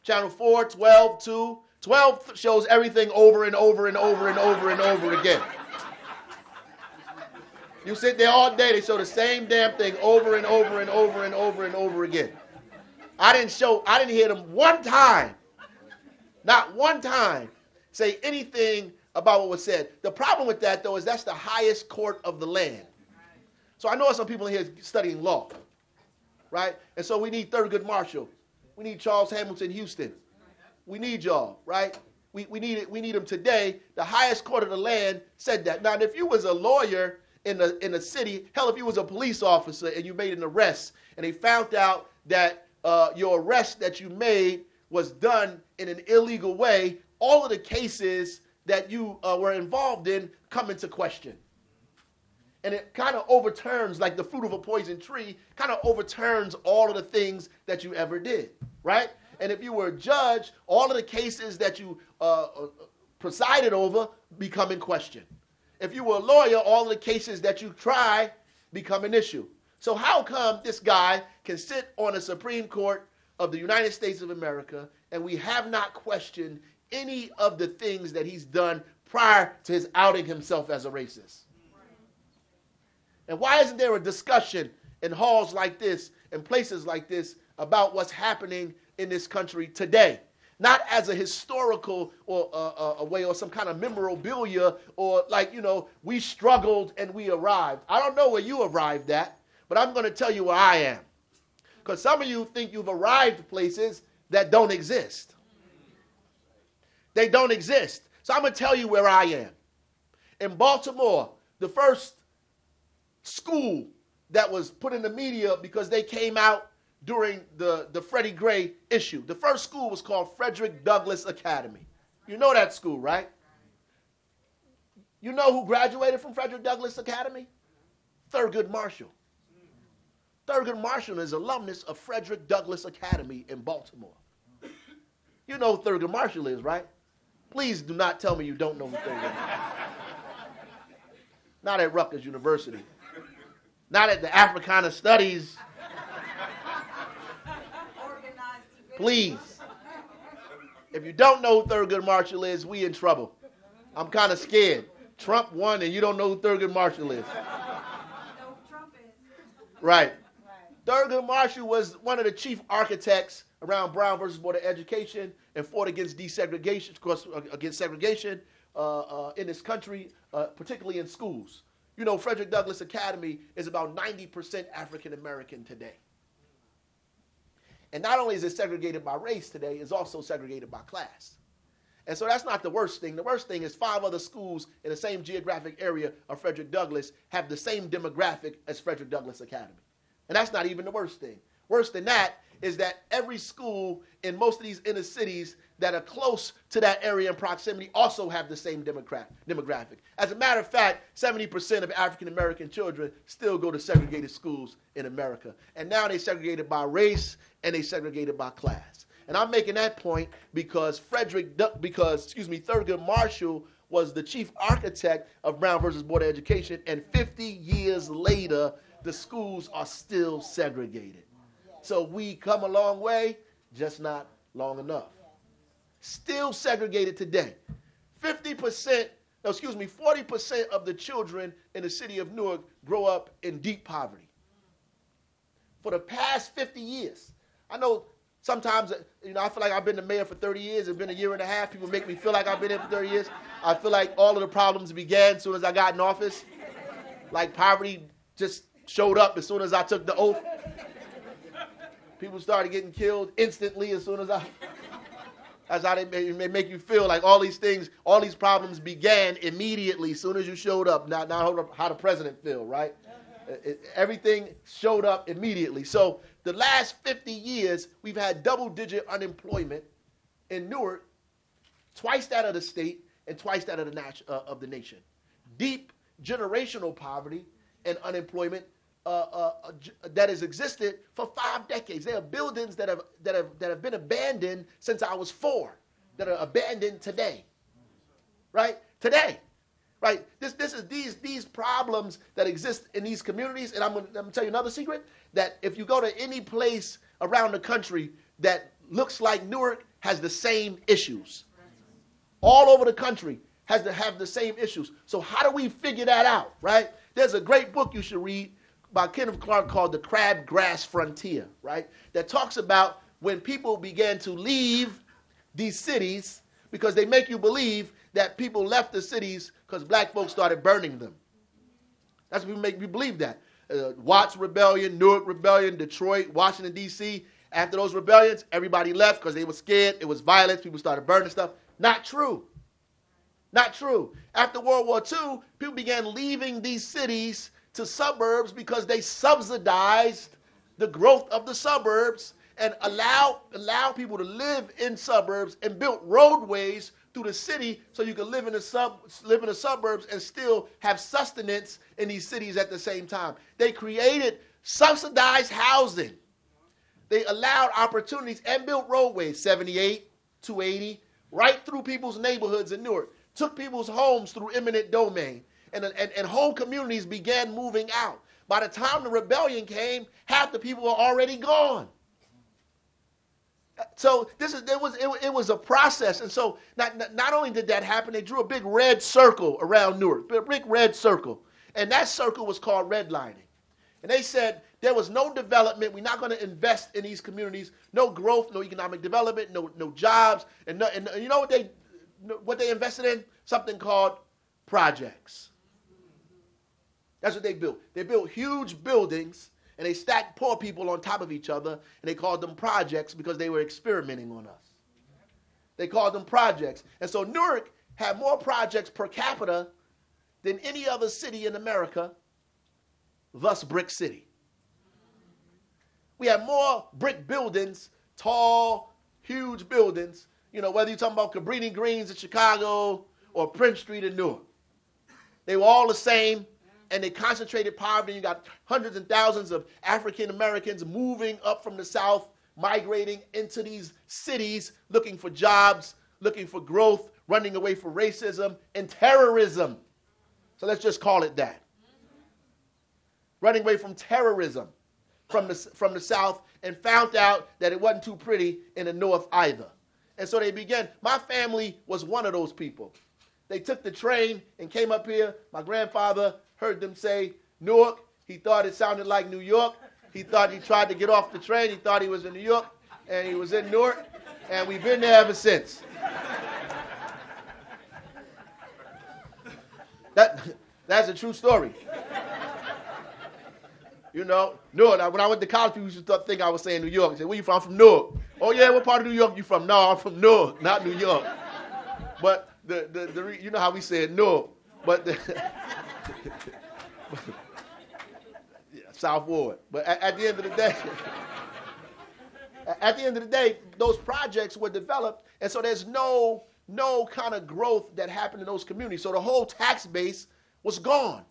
Channel 4, 12, 2. 12 shows everything over and over and over and over and over again. You sit there all day, they show the same damn thing over and over and over and over and over again. I didn't hear them one time, not one time, say anything about what was said. The problem with that, though, is that's the highest court of the land. So I know some people in here studying law, right? And so we need Thurgood Marshall. We need Charles Hamilton Houston. We need y'all, right? We need them today. The highest court of the land said that. Now, if you was a lawyer in a city, hell, if you was a police officer and you made an arrest and they found out that your arrest that you made was done in an illegal way, all of the cases that you were involved in come into question. And it kind of overturns, like the fruit of a poison tree, kind of overturns all of the things that you ever did, right? And if you were a judge, all of the cases that you presided over become in question. If you were a lawyer, all of the cases that you try become an issue. So how come this guy can sit on the Supreme Court of the United States of America and we have not questioned any of the things that he's done prior to his outing himself as a racist? And why isn't there a discussion in halls like this and places like this about what's happening in this country today? Not as a historical or a way or some kind of memorabilia or like, we struggled and we arrived. I don't know where you arrived at, but I'm going to tell you where I am. Because some of you think you've arrived places that don't exist. They don't exist. So I'm going to tell you where I am. In Baltimore, the first school that was put in the media because they came out during the Freddie Gray issue. The first school was called Frederick Douglass Academy. You know that school, right? You know who graduated from Frederick Douglass Academy? Thurgood Marshall. Thurgood Marshall is alumnus of Frederick Douglass Academy in Baltimore. You know who Thurgood Marshall is, right? Please do not tell me you don't know who Thurgood Marshall is. Not at Rutgers University. Not at the Africana Studies. Please. If you don't know who Thurgood Marshall is, we in trouble. I'm kind of scared. Trump won and you don't know who Thurgood Marshall is. Right. Thurgood Marshall was one of the chief architects around Brown versus Board of Education and fought against desegregation, of course, against segregation in this country, particularly in schools. You know, Frederick Douglass Academy is about 90% African American today. And not only is it segregated by race today, it's also segregated by class. And so that's not the worst thing. The worst thing is 5 other schools in the same geographic area of Frederick Douglass have the same demographic as Frederick Douglass Academy. And that's not even the worst thing. Worse than that is that every school in most of these inner cities that are close to that area in proximity also have the same demographic. As a matter of fact, 70% of African American children still go to segregated schools in America. And now they segregated by race and they segregated by class. And I'm making that point because Thurgood Marshall was the chief architect of Brown versus Board of Education, and 50 years later, the schools are still segregated. So we come a long way, just not long enough. Still segregated today. 40% of the children in the city of Newark grow up in deep poverty. For the past 50 years, I know Sometimes, I feel like I've been the mayor for 30 years. It's been a year and a half. People make me feel like I've been here for 30 years. I feel like all of the problems began as soon as I got in office. Like poverty just showed up as soon as I took the oath. People started getting killed instantly as soon as that's how they make you feel like all these things, all these problems began immediately as soon as you showed up. Not how the president feel, right? Everything showed up immediately. So the last 50 years, we've had double-digit unemployment in Newark, twice that of the state and twice that of the nation. Deep generational poverty and unemployment that has existed for 5 decades. There are buildings that have been abandoned since I was 4 that are abandoned today, right? Today, right? This is these problems that exist in these communities. And I'm gonna tell you another secret, that if you go to any place around the country that looks like Newark, has the same issues. All over the country has to have the same issues. So how do we figure that out, right? There's a great book you should read by Kenneth Clark called The Crabgrass Frontier, right? That talks about when people began to leave these cities because they make you believe that people left the cities because black folks started burning them. That's what make you believe that. Watts Rebellion, Newark Rebellion, Detroit, Washington, D.C. After those rebellions, everybody left because they were scared. It was violence. People started burning stuff. Not true. Not true. After World War II, people began leaving these cities to suburbs because they subsidized the growth of the suburbs and allow people to live in suburbs and built roadways through the city so you can live in the suburbs and still have sustenance in these cities at the same time. They created subsidized housing. They allowed opportunities and built roadways, 78, 280, right through people's neighborhoods in Newark. Took people's homes through eminent domain. And whole communities began moving out. By the time the rebellion came, half the people were already gone. So it was a process. And so not only did that happen, they drew a big red circle around Newark, a big red circle. And that circle was called redlining. And they said there was no development. We're not going to invest in these communities. No growth, no economic development, no jobs. And you know what they invested in? Something called projects. That's what they built. They built huge buildings, and they stacked poor people on top of each other, and they called them projects because they were experimenting on us. They called them projects. And so Newark had more projects per capita than any other city in America, thus Brick City. We have more brick buildings, tall, huge buildings, whether you're talking about Cabrini Greens in Chicago or Prince Street in Newark. They were all the same. And they concentrated poverty. You got hundreds and thousands of African Americans moving up from the South, migrating into these cities, looking for jobs, looking for growth, running away from racism and terrorism. So let's just call it that. Running away from terrorism from the South, and found out that it wasn't too pretty in the North either. And so they began. My family was one of those people. They took the train and came up here. My grandfather heard them say Newark. He thought it sounded like New York. He tried to get off the train. He thought he was in New York, and he was in Newark, and we've been there ever since. That's a true story. Newark. When I went to college, people used to think I was saying New York. They said, "Where you from?" I'm from Newark. "Oh yeah, what part of New York you from?" "No, I'm from Newark, not New York." But you know how we say it, Newark. But South Ward. But at the end of the day, those projects were developed, and so there's no kind of growth that happened in those communities. So the whole tax base was gone.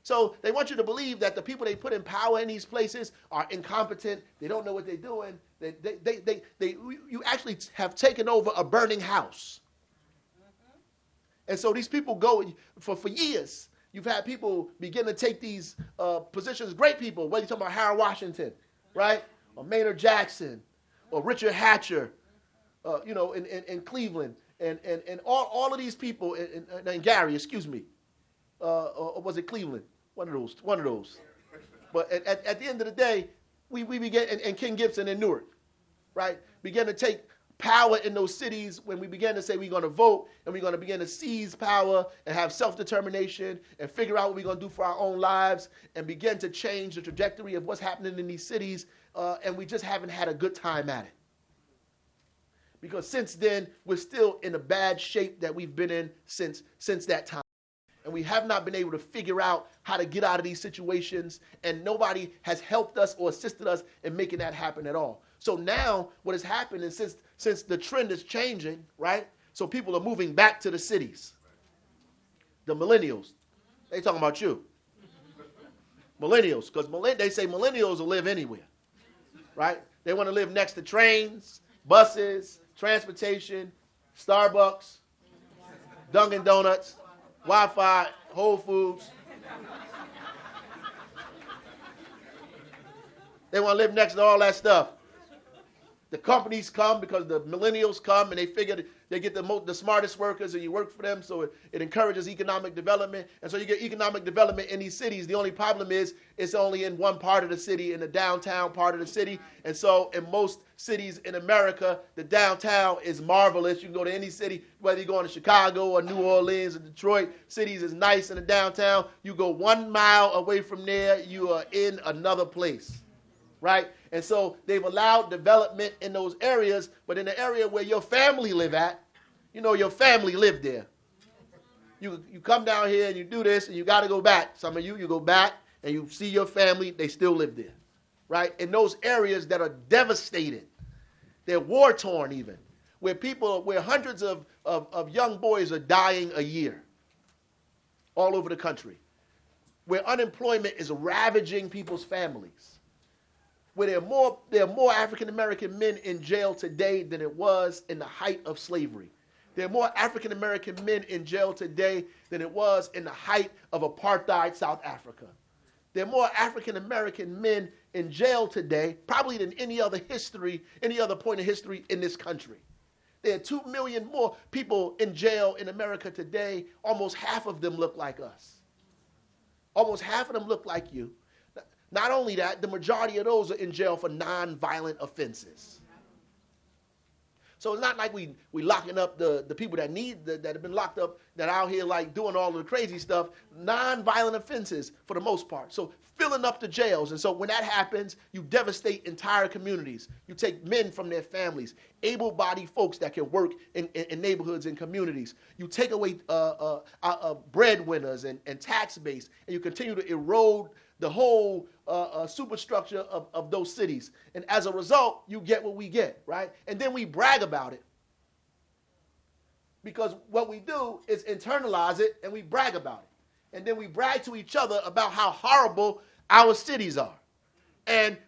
So they want you to believe that the people they put in power in these places are incompetent. They don't know what they're doing. You actually have taken over a burning house. And so these people go for years. You've had people begin to take these positions, great people, whether you're talking about Harold Washington, right? Or Maynard Jackson, or Richard Hatcher, in Cleveland, and all of these people, and Gary, excuse me, or was it Cleveland? One of those. But at the end of the day, we began, and King Gibson in Newark, right, began to take power in those cities, when we began to say we're going to vote and we're going to begin to seize power and have self-determination and figure out what we're going to do for our own lives and begin to change the trajectory of what's happening in these cities, and we just haven't had a good time at it. Because since then, we're still in a bad shape that we've been in since that time. And we have not been able to figure out how to get out of these situations, and nobody has helped us or assisted us in making that happen at all. So now what has happened is since the trend is changing, right? So people are moving back to the cities. The millennials, they talking about you. Millennials, because they say millennials will live anywhere, right? They want to live next to trains, buses, transportation, Starbucks, Dunkin' Donuts, Wi-Fi, Whole Foods. They want to live next to all that stuff. The companies come because the millennials come and they figure they get the smartest workers and you work for them, so it encourages economic development. And so you get economic development in these cities. The only problem is it's only in one part of the city, in the downtown part of the city. And so in most cities in America, the downtown is marvelous. You can go to any city, whether you're going to Chicago or New Orleans or Detroit. Cities is nice in the downtown. You go 1 mile away from there, you are in another place. Right? And so they've allowed development in those areas, but in the area where your family live at, you know your family lived there. You come down here and you do this and you got to go back. Some of you go back and you see your family, they still live there. Right? In those areas that are devastated, they're war-torn even, where hundreds of young boys are dying a year all over the country, where unemployment is ravaging people's families, where there are more African-American men in jail today than it was in the height of slavery. There are more African-American men in jail today than it was in the height of apartheid South Africa. There are more African-American men in jail today, probably than any other point in history in this country. There are 2 million more people in jail in America today. Almost half of them look like us. Almost half of them look like you. Not only that, the majority of those are in jail for non-violent offenses. So it's not like we locking up the people that have been locked up, that are out here like doing all of the crazy stuff. Non-violent offenses for the most part. So filling up the jails. And so when that happens, you devastate entire communities. You take men from their families, able-bodied folks that can work in neighborhoods and communities. You take away breadwinners and tax base, and you continue to erode the whole superstructure of those cities. And as a result, you get what we get, right? And then we brag about it. Because what we do is internalize it and we brag about it. And then we brag to each other about how horrible our cities are. And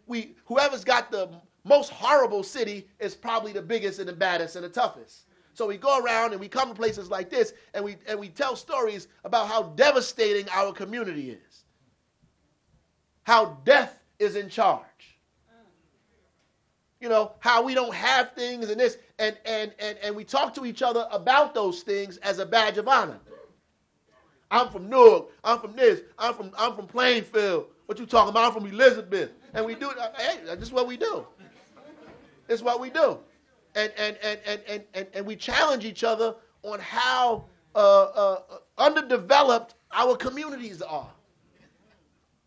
whoever's got the most horrible city is probably the biggest and the baddest and the toughest. So we go around and we come to places like this and we tell stories about how devastating our community is. How death is in charge. You know, how we don't have things and this, and we talk to each other about those things as a badge of honor. I'm from Newark, I'm from this, I'm from Plainfield. What you talking about? I'm from Elizabeth. And we do, hey, this is what we do. This is what we do. And we challenge each other on how underdeveloped our communities are.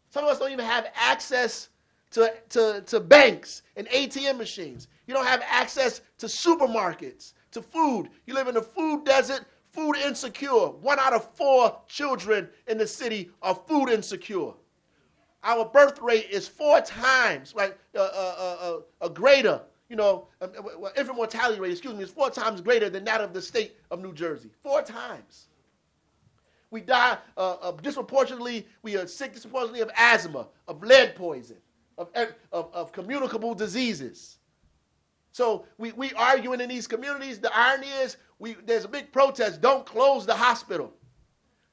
Some of us don't even have access to banks and ATM machines. You don't have access to supermarkets, to food. You live in a food desert, food insecure. 1 out of 4 children in the city are food insecure. Our birth rate is 4 times, right, greater. You know, infant mortality rate, is 4 times greater than that of the state of New Jersey. 4 times. We die disproportionately. We are sick disproportionately of asthma, of lead poison, of communicable diseases. So we arguing in these communities. The irony is there's a big protest. Don't close the hospital.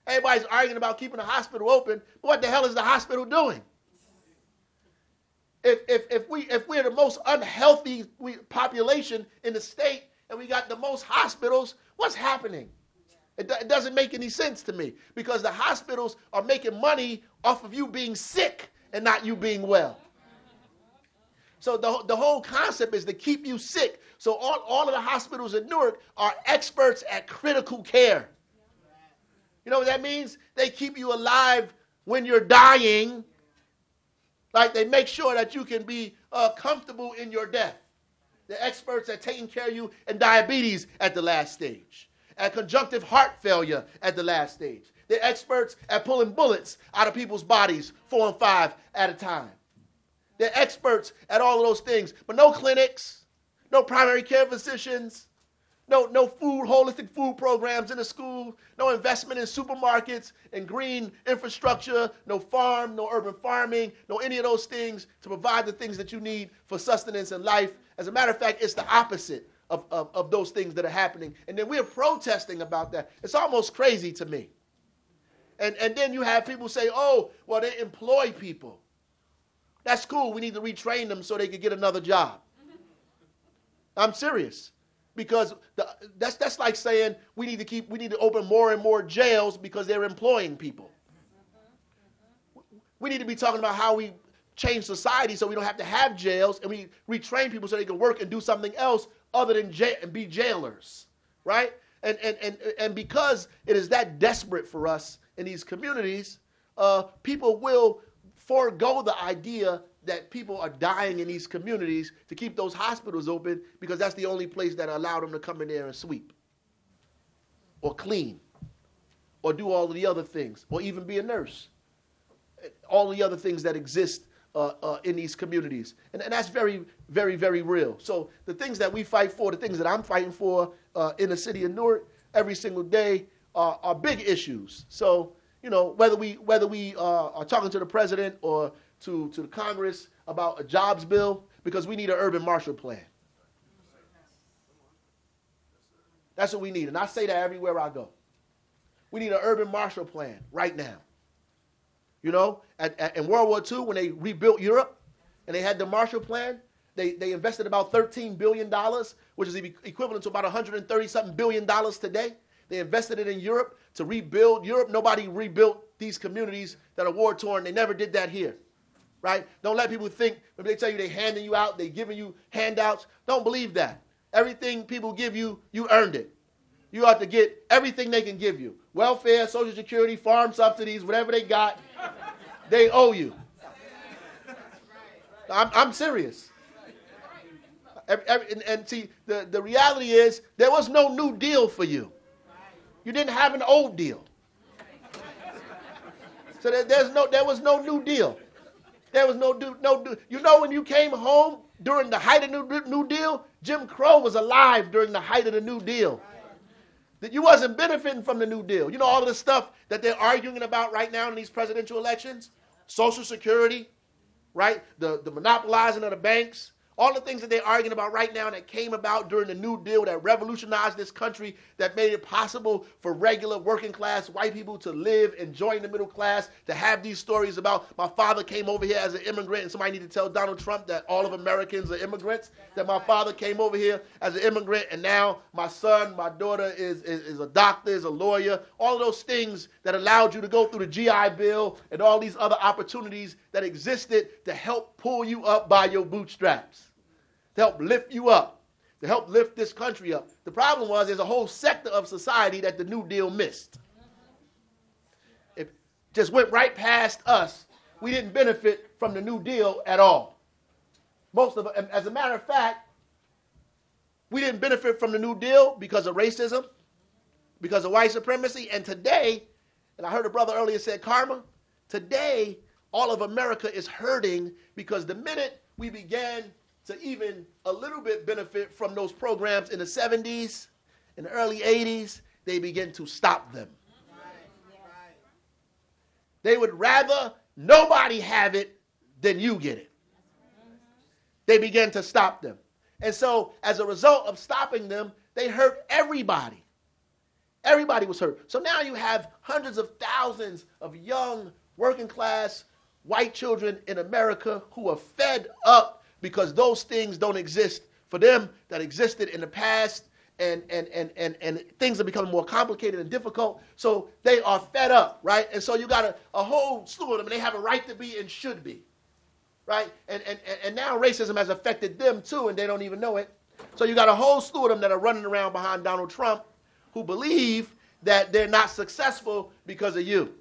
Everybody's arguing about keeping the hospital open. But what the hell is the hospital doing? If we're the most unhealthy population in the state and we got the most hospitals, what's happening? It doesn't make any sense to me, because the hospitals are making money off of you being sick and not you being well. So the whole concept is to keep you sick. So all of the hospitals in Newark are experts at critical care. You know what that means? They keep you alive when you're dying. Like they make sure that you can be comfortable in your death. They're experts at taking care of you in diabetes at the last stage, at conjunctive heart failure at the last stage. They're experts at pulling bullets out of people's bodies, 4 and 5 at a time. They're experts at all of those things, but no clinics, no primary care physicians, no holistic food programs in the school, no investment in supermarkets and green infrastructure, no farm, no urban farming, no any of those things to provide the things that you need for sustenance and life. As a matter of fact, it's the opposite of those things that are happening. And then we're protesting about that. It's almost crazy to me. And then you have people say, oh, well, they employ people. That's cool. We need to retrain them so they can get another job. I'm serious. Because that's like saying we need to open more and more jails because they're employing people. We need to be talking about how we change society so we don't have to have jails, and we retrain people so they can work and do something else other than be jailers, right? And because it is that desperate for us in these communities, people will forego the idea that people are dying in these communities to keep those hospitals open because that's the only place that allowed them to come in there and sweep or clean or do all of the other things or even be a nurse. All the other things that exist in these communities. And that's very, very, very real. So the things that we fight for, the things that I'm fighting for in the city of Newark every single day are big issues. So, you know, whether we are talking to the president or to the Congress about a jobs bill, because we need an urban Marshall Plan. That's what we need. And I say that everywhere I go. We need an urban Marshall Plan right now. You know, in World War II, when they rebuilt Europe and they had the Marshall Plan, they invested about $13 billion, which is equivalent to about $130-something billion today. They invested it in Europe to rebuild Europe. Nobody rebuilt these communities that are war-torn. They never did that here, right? Don't let people think, when they tell you they're handing you out, they're giving you handouts. Don't believe that. Everything people give you, you earned it. You ought to get everything they can give you. Welfare, Social Security, farm subsidies, whatever they got, they owe you. I'm serious. And see, the reality is there was no new deal for you. You didn't have an old deal. So there was no new deal. There was no. You know, when you came home during the height of New Deal, Jim Crow was alive during the height of the New Deal. That you wasn't benefiting from the New Deal. You know all of the stuff that they're arguing about right now in these presidential elections? Social Security, right? The monopolizing of the banks. All the things that they're arguing about right now that came about during the New Deal that revolutionized this country, that made it possible for regular working class white people to live and join the middle class, to have these stories about my father came over here as an immigrant and somebody need to tell Donald Trump that all of Americans are immigrants, that my father came over here as an immigrant and now my son, my daughter is a doctor, is a lawyer. All of those things that allowed you to go through the GI Bill and all these other opportunities that existed to help pull you up by your bootstraps, to help lift you up, to help lift this country up. The problem was there's a whole sector of society that the New Deal missed. It just went right past us. We didn't benefit from the New Deal at all. Most of it, as a matter of fact, we didn't benefit from the New Deal because of racism, because of white supremacy. And today, and I heard a brother earlier said karma, today all of America is hurting because the minute we began to even a little bit benefit from those programs in the 70s, in the early 80s, they begin to stop them. They would rather nobody have it than you get it. They began to stop them. And so as a result of stopping them, they hurt everybody. Everybody was hurt. So now you have hundreds of thousands of young, working class, white children in America who are fed up because those things don't exist for them that existed in the past, and things are becoming more complicated and difficult. So they are fed up, right? And so you got a whole slew of them, and they have a right to be and should be. right? And now racism has affected them too, and they don't even know it. So you got a whole slew of them that are running around behind Donald Trump who believe that they're not successful because of you.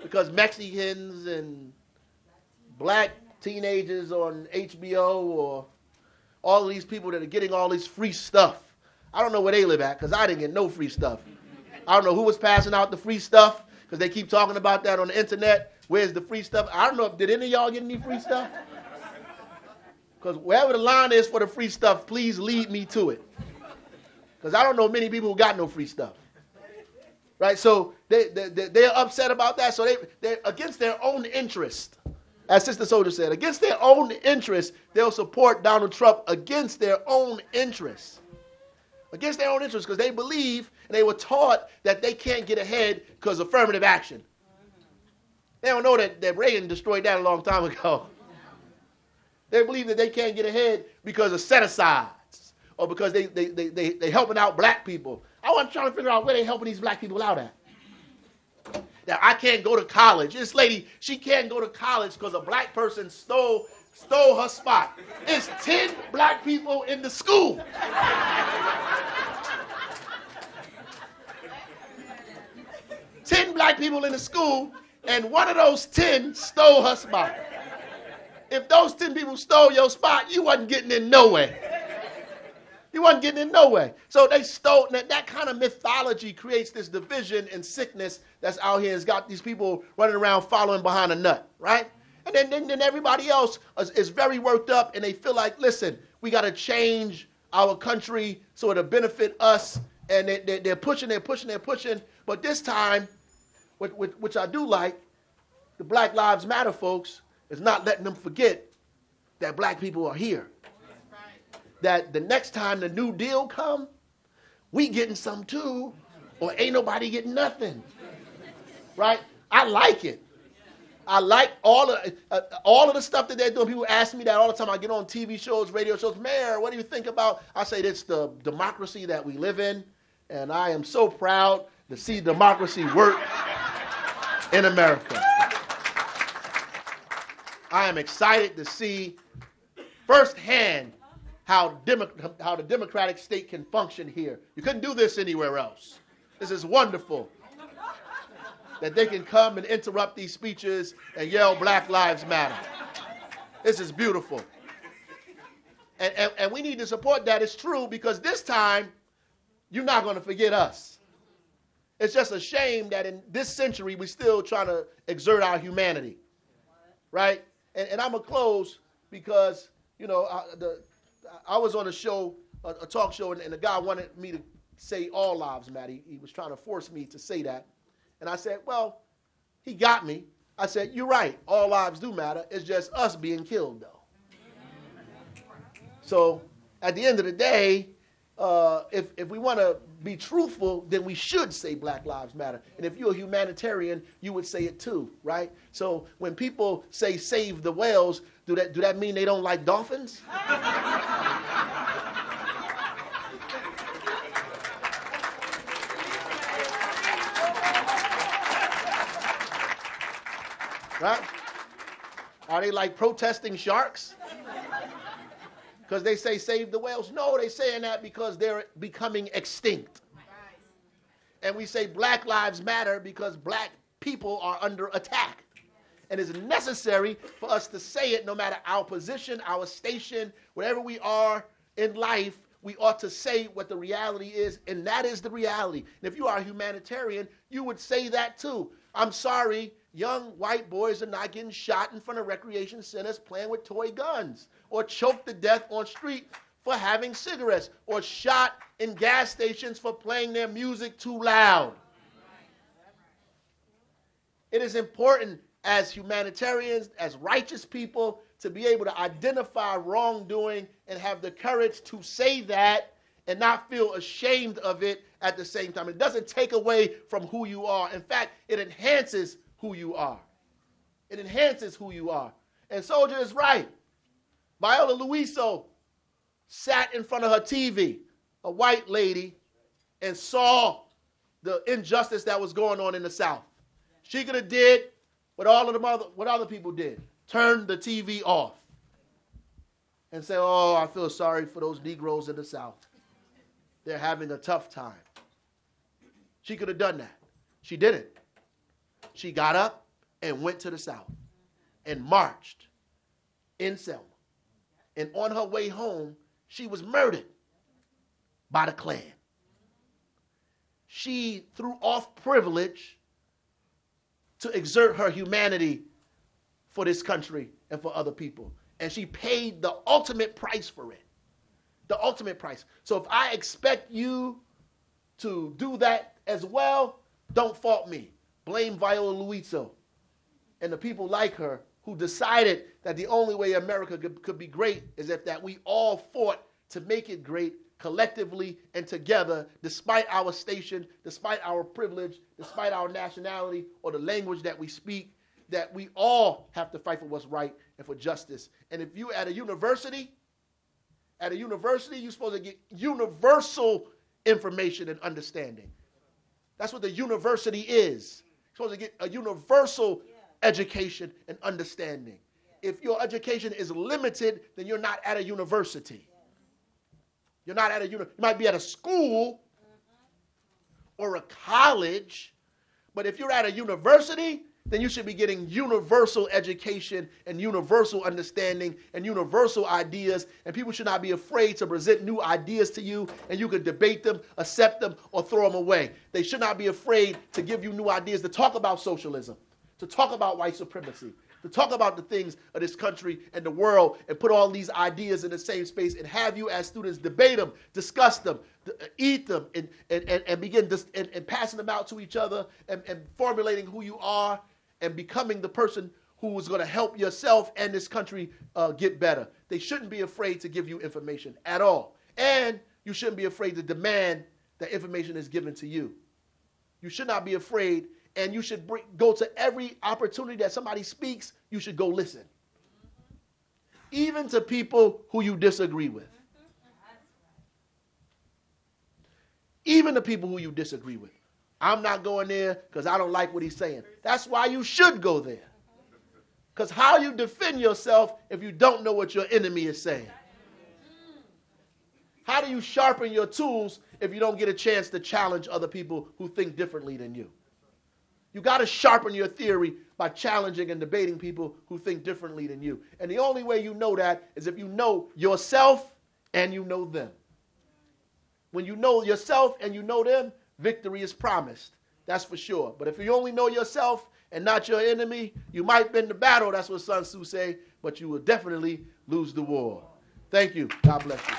Because Mexicans and black teenagers on HBO or all of these people that are getting all this free stuff. I don't know where they live at because I didn't get no free stuff. I don't know who was passing out the free stuff because they keep talking about that on the internet. Where's the free stuff? I don't know. Did any of y'all get any free stuff? Because wherever the line is for the free stuff, please lead me to it. Because I don't know many people who got no free stuff. Right? So they're upset about that. So they're against their own interest. As Sister Soldier said, against their own interest, they'll support Donald Trump against their own interests. Against their own interests because they believe and they were taught that they can't get ahead because of affirmative action. They don't know that Reagan destroyed that a long time ago. They believe that they can't get ahead because of set-asides or because they helping out black people. I was trying to figure out where they helping these black people out at. That I can't go to college. This lady, she can't go to college because a black person stole her spot. It's 10 black people in the school. 10 black people in the school, and one of those 10 stole her spot. If those 10 people stole your spot, you wasn't getting in no way. You wasn't getting in no way. So they stole, that kind of mythology creates this division and sickness that's out here. It's got these people running around following behind a nut, right? And then everybody else is very worked up and they feel like, listen, we got to change our country so it'll benefit us. And they're pushing. But this time, which I do like, the Black Lives Matter folks is not letting them forget that black people are here. That the next time the New Deal come, we getting some too, or ain't nobody getting nothing. Right? I like it. I like all of the stuff that they're doing. People ask me that all the time. I get on TV shows, radio shows. Mayor, what do you think about? I say it's the democracy that we live in, and I am so proud to see democracy work in America. I am excited to see firsthand how the democratic state can function here. You couldn't do this anywhere else. This is wonderful. That they can come and interrupt these speeches and yell Black Lives Matter. This is beautiful. And we need to support that. It's true because this time, you're not going to forget us. It's just a shame that in this century, we're still trying to exert our humanity. Right? And I'm going to close because, you know, I was on a show, a talk show, and the guy wanted me to say all lives matter. He was trying to force me to say that. And I said, well, he got me. I said, you're right. All lives do matter. It's just us being killed, though. So at the end of the day, if we want to be truthful, then we should say Black Lives Matter. And if you're a humanitarian, you would say it too, right? So when people say save the whales, do that mean they don't like dolphins? Right? Are they like protesting sharks? Because they say save the whales? No, they're saying that because they're becoming extinct. And we say Black Lives Matter because black people are under attack. And it's necessary for us to say it no matter our position, our station, wherever we are in life, we ought to say what the reality is, and that is the reality. And if you are a humanitarian, you would say that too. I'm sorry, young white boys are not getting shot in front of recreation centers playing with toy guns, or choked to death on street for having cigarettes, or shot in gas stations for playing their music too loud. It is important as humanitarians, as righteous people, to be able to identify wrongdoing and have the courage to say that and not feel ashamed of it at the same time. It doesn't take away from who you are. In fact, it enhances who you are. It enhances who you are. And Soldier is right. Viola Luiso sat in front of her TV, a white lady, and saw the injustice that was going on in the South. She could have did what all of what other people did. turn the TV off and say, oh, I feel sorry for those Negroes in the South. They're having a tough time. She could have done that. She didn't. She got up and went to the South and marched in Selma. And on her way home, she was murdered by the Klan. She threw off privilege to exert her humanity for this country and for other people. And she paid the ultimate price for it. The ultimate price. So if I expect you to do that as well, don't fault me. Blame Viola Luizzo and the people like her who decided that the only way America could be great is if that we all fought to make it great collectively and together, despite our station, despite our privilege, despite our nationality or the language that we speak, that we all have to fight for what's right and for justice. And if you at a university, you're supposed to get universal information and understanding. That's what the university is. You're supposed to get a universal education and understanding. If your education is limited, then you're not at a university. You're not at a you might be at a school or a college, but if you're at a university, then you should be getting universal education and universal understanding and universal ideas, and people should not be afraid to present new ideas to you, and you can debate them, accept them, or throw them away. They should not be afraid to give you new ideas, to talk about socialism, to talk about white supremacy, to talk about the things of this country and the world, and put all these ideas in the same space and have you as students debate them, discuss them, eat them, and begin and passing them out to each other and formulating who you are and becoming the person who is going to help yourself and this country get better. They shouldn't be afraid to give you information at all. And you shouldn't be afraid to demand that information is given to you. You should not be afraid, and you should go to every opportunity that somebody speaks, you should go listen. Even to people who you disagree with. Even to people who you disagree with. I'm not going there because I don't like what he's saying. That's why you should go there. Because how you defend yourself if you don't know what your enemy is saying? How do you sharpen your tools if you don't get a chance to challenge other people who think differently than you? You got to sharpen your theory by challenging and debating people who think differently than you. And the only way you know that is if you know yourself and you know them. When you know yourself and you know them, victory is promised. That's for sure. But if you only know yourself and not your enemy, you might win the battle, that's what Sun Tzu say, but you will definitely lose the war. Thank you. God bless you.